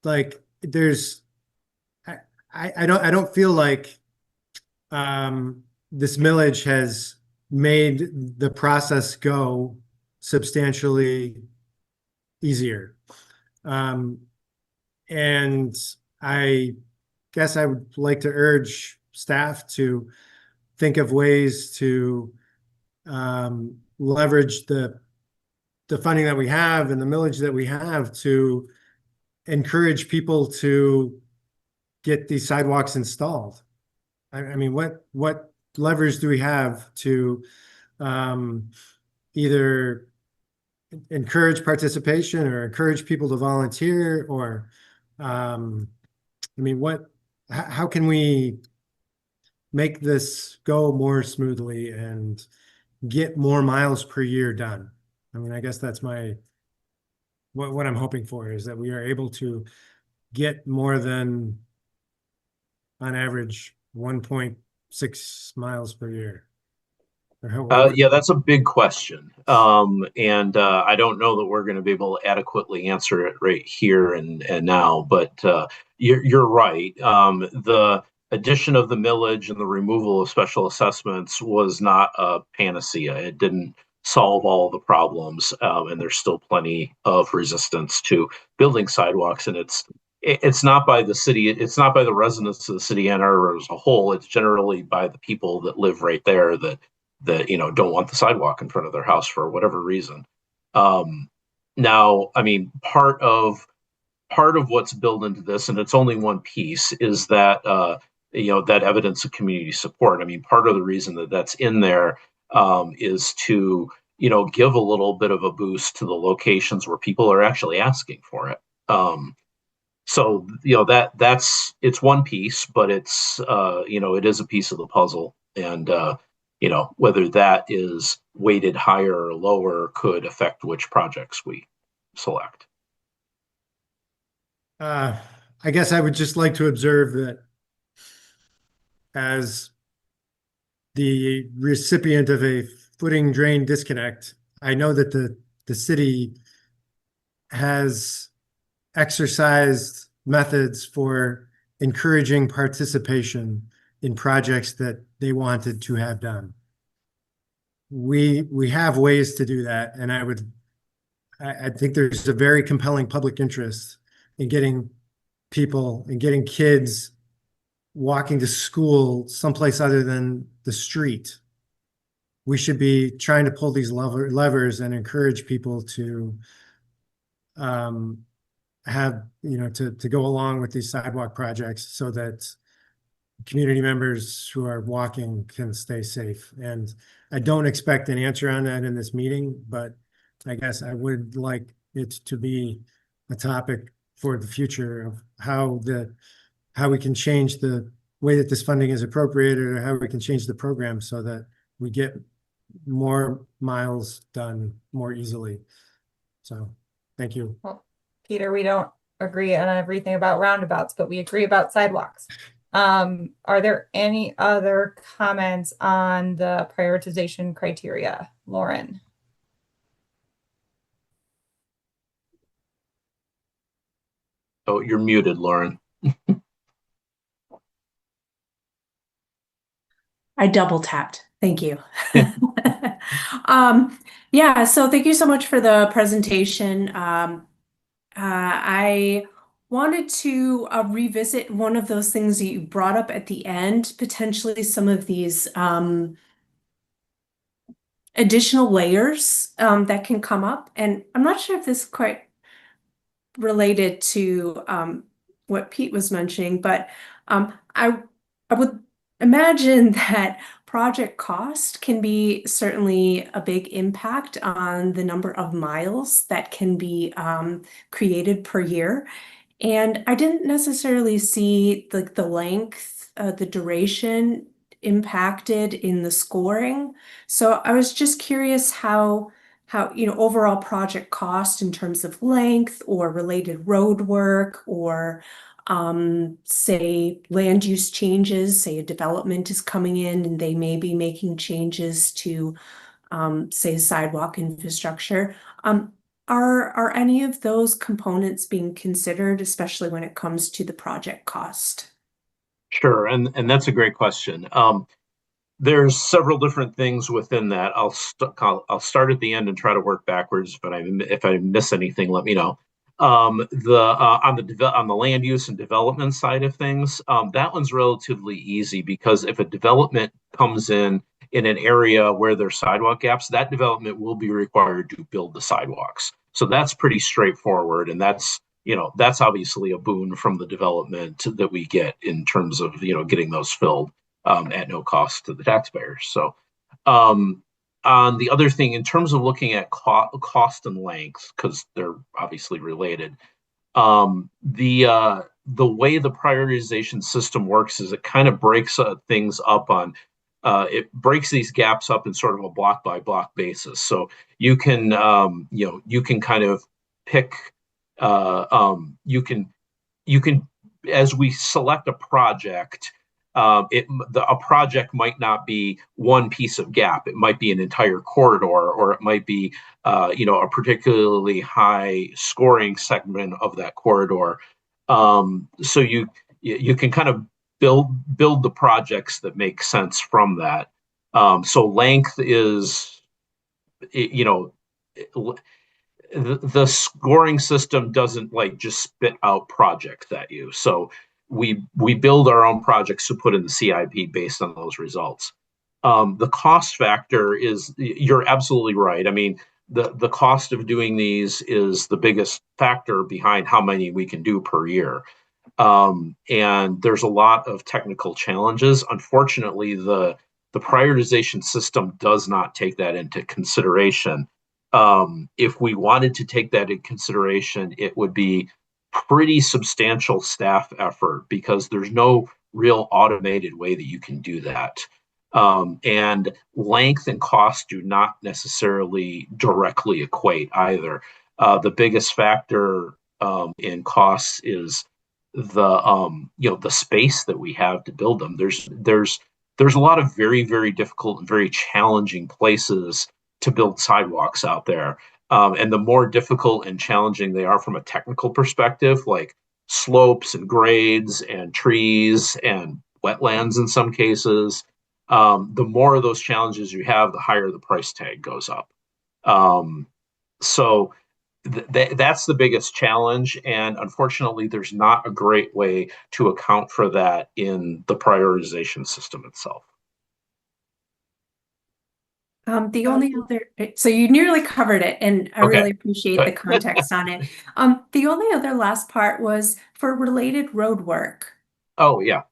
Like there's, I don't feel like this millage has made the process go substantially easier. And I guess I would like to urge staff to think of ways to leverage the funding that we have and the millage that we have to encourage people to get these sidewalks installed. I mean, what levers do we have to either encourage participation or encourage people to volunteer, or I mean, how can we make this go more smoothly and get more miles per year done? I mean, I guess that's what I'm hoping for, is that we are able to get more than, on average, 1.6 miles per year. Yeah, that's a big question. And I don't know that we're going to be able to adequately answer it right here and now, but you're right. The addition of the millage and the removal of special assessments was not a panacea. It didn't solve all the problems, and there's still plenty of resistance to building sidewalks. And it's not by the city, it's not by the residents of the city of Ann Arbor as a whole. It's generally by the people that live right there that don't want the sidewalk in front of their house for whatever reason. Now, I mean, part of what's built into this, and it's only one piece, is that that evidence of community support. I mean, part of the reason that that's in there is to give a little bit of a boost to the locations where people are actually asking for it. So it's one piece, but it's it is a piece of the puzzle, and whether that is weighted higher or lower could affect which projects we select. I guess I would just like to observe that as the recipient of a footing drain disconnect, I know that the city has exercised methods for encouraging participation in projects that they wanted to have done. We have ways to do that, and I think there's a very compelling public interest in getting people and getting kids walking to school someplace other than the street. We should be trying to pull these levers and encourage people to have, to go along with these sidewalk projects so that community members who are walking can stay safe. And I don't expect an answer on that in this meeting, but I guess I would like it to be a topic for the future of how we can change the way that this funding is appropriated, or how we can change the program so that we get more miles done more easily. So, thank you. Well, Peter, we don't agree on everything about roundabouts, but we agree about sidewalks. Are there any other comments on the prioritization criteria? Lauren? Oh, you're muted, Lauren. I double tapped. Thank you. Yeah, so thank you so much for the presentation. I wanted to revisit one of those things that you brought up at the end, potentially some of these additional layers that can come up. And I'm not sure if this is quite related to what Pete was mentioning, but I would imagine that project cost can be certainly a big impact on the number of miles that can be created per year. And I didn't necessarily see the length, the duration impacted in the scoring. So I was just curious how how, overall project cost in terms of length or related road work or say land use changes, say a development is coming in and they may be making changes to say sidewalk infrastructure. Are any of those components being considered, especially when it comes to the project cost? Sure, and that's a great question. There's several different things within that. I'll start at the end and try to work backwards. But if I miss anything, let me know. On the land use and development side of things, that one's relatively easy because if a development comes in an area where there's sidewalk gaps, that development will be required to build the sidewalks. So that's pretty straightforward, and that's obviously a boon from the development that we get in terms of getting those filled at no cost to the taxpayers. So on the other thing, in terms of looking at cost and length, because they're obviously related, the way the prioritization system works is it kind of breaks things up on it breaks these gaps up in sort of a block by block basis. So you can you can kind of pick you can as we select a project, a project might not be one piece of gap. It might be an entire corridor, or it might be a particularly high scoring segment of that corridor. So you can kind of build the projects that make sense from that. So length is, the scoring system doesn't like just spit out projects at you. So we build our own projects to put in the CIP based on those results. The cost factor is, you're absolutely right. I mean, the cost of doing these is the biggest factor behind how many we can do per year. And there's a lot of technical challenges. Unfortunately, the prioritization system does not take that into consideration. If we wanted to take that in consideration, it would be pretty substantial staff effort because there's no real automated way that you can do that. And length and cost do not necessarily directly equate either. The biggest factor in costs is the space that we have to build them. There's a lot of very, very difficult and very challenging places to build sidewalks out there. And the more difficult and challenging they are from a technical perspective, like slopes and grades and trees and wetlands in some cases, the more of those challenges you have, the higher the price tag goes up. So that's the biggest challenge. And unfortunately, there's not a great way to account for that in the prioritization system itself. The only other, so you nearly covered it, and I really appreciate the context on it. The only other last part was for related road work. Oh, yeah.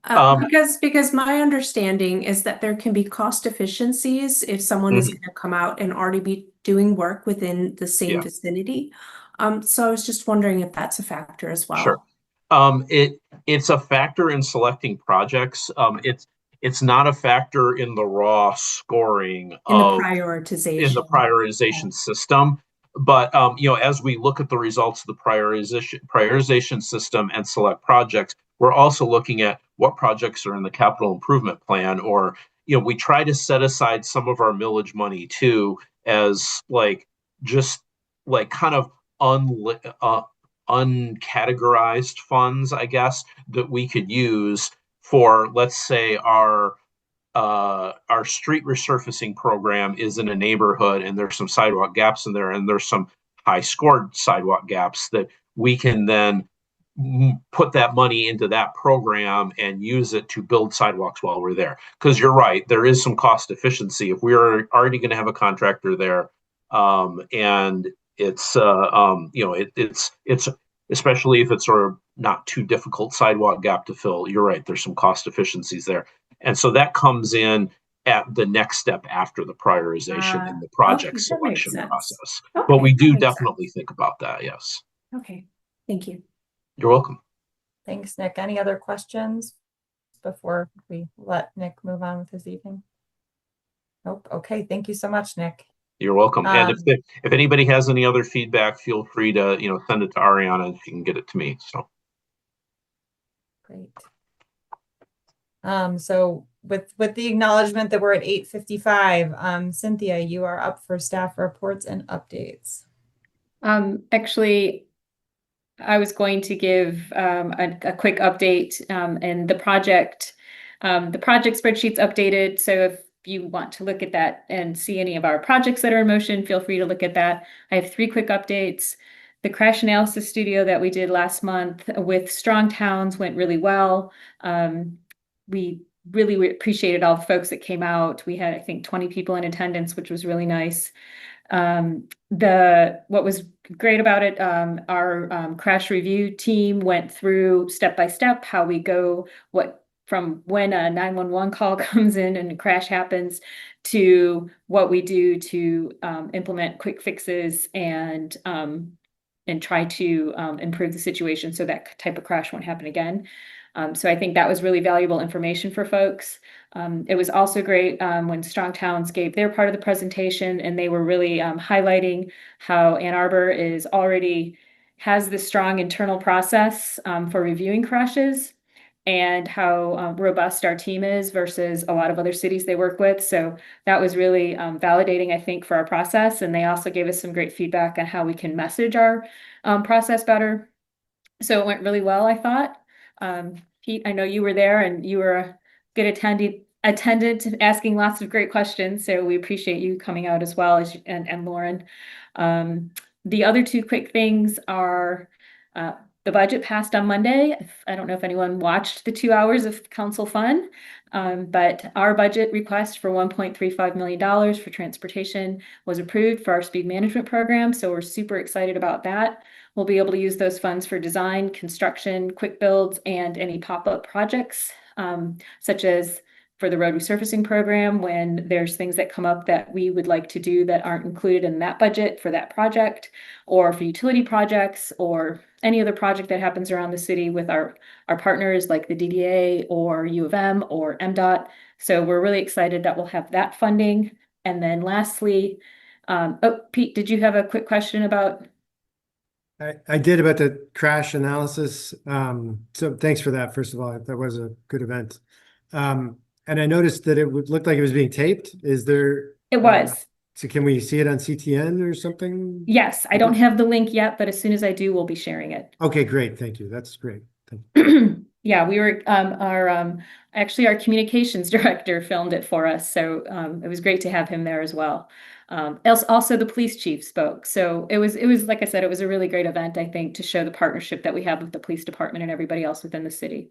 Because my understanding is that there can be cost efficiencies if someone is going to come out and already be doing work within the same vicinity. So I was just wondering if that's a factor as well. Sure. It's a factor in selecting projects. It's not a factor in the raw scoring in the prioritization system. But as we look at the results of the prioritization system and select projects, we're also looking at what projects are in the capital improvement plan, or we try to set aside some of our millage money too, as just kind of uncategorized funds, I guess, that we could use for, let's say, our street resurfacing program is in a neighborhood and there's some sidewalk gaps in there, and there's some high scored sidewalk gaps that we can then put that money into that program and use it to build sidewalks while we're there. Because you're right, there is some cost efficiency if we're already going to have a contractor there, and it's it's especially if it's sort of not too difficult sidewalk gap to fill. You're right, there's some cost efficiencies there. And so that comes in at the next step after the prioritization in the project selection process. But we do definitely think about that, yes. Okay, thank you. You're welcome. Thanks, Nick. Any other questions before we let Nick move on with his evening? Nope. Okay, thank you so much, Nick. You're welcome. And Um, if anybody has any other feedback, feel free to, send it to Ariana and she can get it to me. So Great. So with the acknowledgement that we're at 8:55, Cynthia, you are up for staff reports and updates. Actually, I was going to give a quick update, and the project spreadsheet's updated. So if you want to look at that and see any of our projects that are in motion, feel free to look at that. I have 3 quick updates. The crash analysis studio that we did last month with Strong Towns went really well. We really appreciated all the folks that came out. We had, I think, 20 people in attendance, which was really nice. What was great about it, our crash review team went through step by step how we go, from when a 911 call comes in and a crash happens to what we do to implement quick fixes and try to improve the situation so that type of crash won't happen again. So I think that was really valuable information for folks. It was also great when Strong Towns gave their part of the presentation, and they were really highlighting how Ann Arbor has this strong internal process for reviewing crashes and how robust our team is versus a lot of other cities they work with. So that was really validating, I think, for our process. And they also gave us some great feedback on how we can message our process better. So it went really well, I thought. Pete, I know you were there and you were a good attendant asking lots of great questions. So we appreciate you coming out as well and Lauren. The other 2 quick things are the budget passed on Monday. I don't know if anyone watched the 2 hours of council fun, but our budget request for $1.35 million for transportation was approved for our speed management program. So we're super excited about that. We'll be able to use those funds for design, construction, quick builds, and any pop-up projects, such as for the road resurfacing program, when there's things that come up that we would like to do that aren't included in that budget for that project, or for utility projects, or any other project that happens around the city with our partners like the DDA or U of M or MDOT. So we're really excited that we'll have that funding. And then lastly, Pete, did you have a quick question about? I did about the crash analysis. So thanks for that. First of all, that was a good event. And I noticed that it would look like it was being taped. Is there? It was. So can we see it on CTN or something? Yes, I don't have the link yet, but as soon as I do, we'll be sharing it. Okay, great. Thank you. That's great. Thank you. Yeah, we were actually our communications director filmed it for us, so it was great to have him there as well. Also the police chief spoke, so it was like I said, it was a really great event, I think, to show the partnership that we have with the police department and everybody else within the city.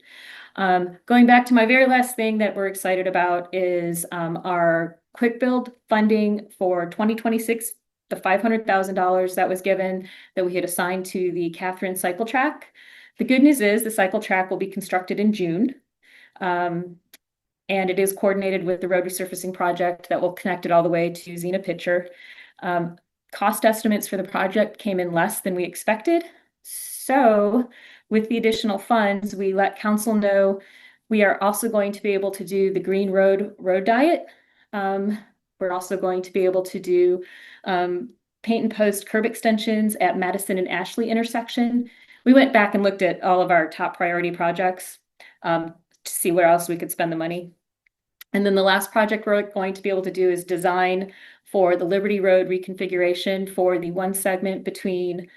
Going back to my very last thing that we're excited about is our quick build funding for 2026, the $500,000 that was given that we had assigned to the Catherine cycle track. The good news is the cycle track will be constructed in June. And it is coordinated with the road resurfacing project that will connect it all the way to Xena Pitcher. Cost estimates for the project came in less than we expected. So with the additional funds, we let council know we are also going to be able to do the Green Road diet. We're also going to be able to do paint and post curb extensions at Madison and Ashley intersection. We went back and looked at all of our top priority projects to see where else we could spend the money. And then the last project we're going to be able to do is design for the Liberty Road reconfiguration for the one segment between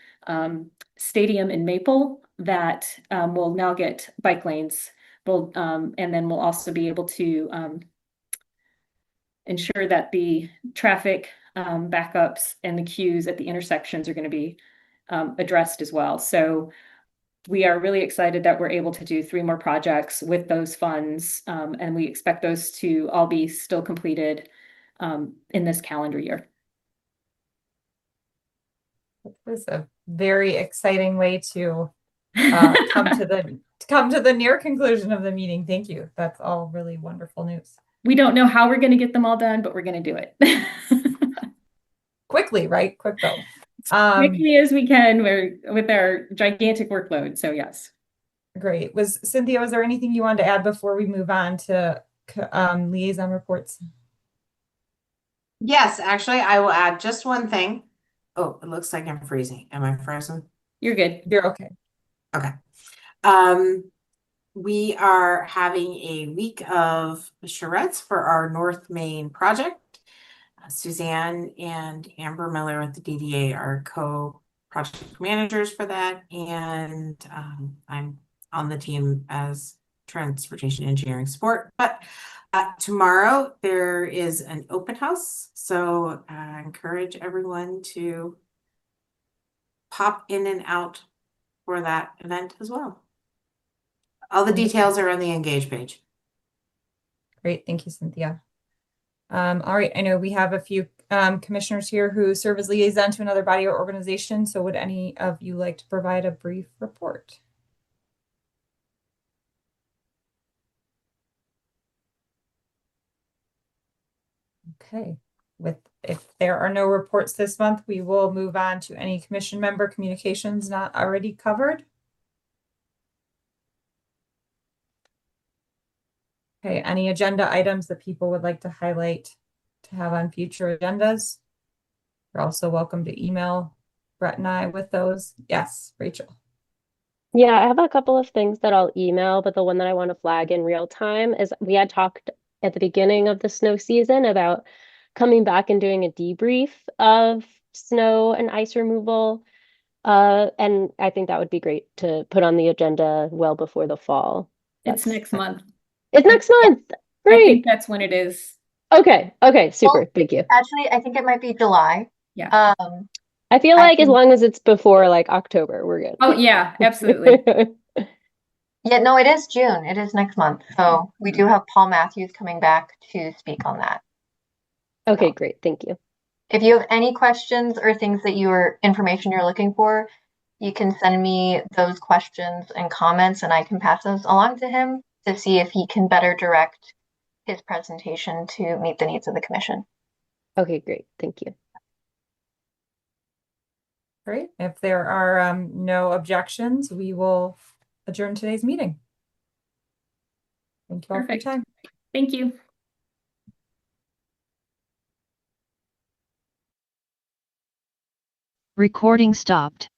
Stadium and Maple that will now get bike lanes. And then we'll also be able to ensure that the traffic backups and the queues at the intersections are going to be addressed as well. So we are really excited that we're able to do 3 more projects with those funds, and we expect those to all be still completed in this calendar year. It was a very exciting way to come to the near conclusion of the meeting. Thank you. That's all really wonderful news. We don't know how we're going to get them all done, but we're going to do it. Quickly, right? Quick though. Quickly as we can with our gigantic workload. So yes. Great. Cynthia, was there anything you wanted to add before we move on to liaison reports? Yes, actually, I will add just one thing. Oh, it looks like I'm freezing. Am I frozen? You're good. You're okay. Okay. We are having a week of charrettes for our North Main project. Suzanne and Amber Miller with the DDA are co-project managers for that, and I'm on the team as transportation engineering support. But tomorrow there is an open house, so I encourage everyone to pop in and out for that event as well. All the details are on the Engage page. Great, thank you, Cynthia. All right, I know we have a few commissioners here who serve as liaison to another body or organization. So would any of you like to provide a brief report? Okay, if there are no reports this month, we will move on to any commission member communications not already covered. Okay, any agenda items that people would like to highlight to have on future agendas? You're also welcome to email Brett and I with those. Yes, Rachel. Yeah, I have a couple of things that I'll email, but the one that I want to flag in real time is we had talked at the beginning of the snow season about coming back and doing a debrief of snow and ice removal. And I think that would be great to put on the agenda well before the fall. It's next month. It's next month. I Great. think that's when it is. Okay. Super. Well, Thank you. Actually, I think it might be July. Yeah. I feel like as long as it's before like October, we're good. Oh yeah, absolutely. Yeah, no, it is June. It is next month. So we do have Paul Matthews coming back to speak on that. Okay, great. Thank you. If you have any questions or things that information you're looking for, you can send me those questions and comments and I can pass those along to him to see if he can better direct his presentation to meet the needs of the commission. Okay, great. Thank you. Great. If there are no objections, we will adjourn today's meeting. Thank you all for your time. Thank you. Recording stopped.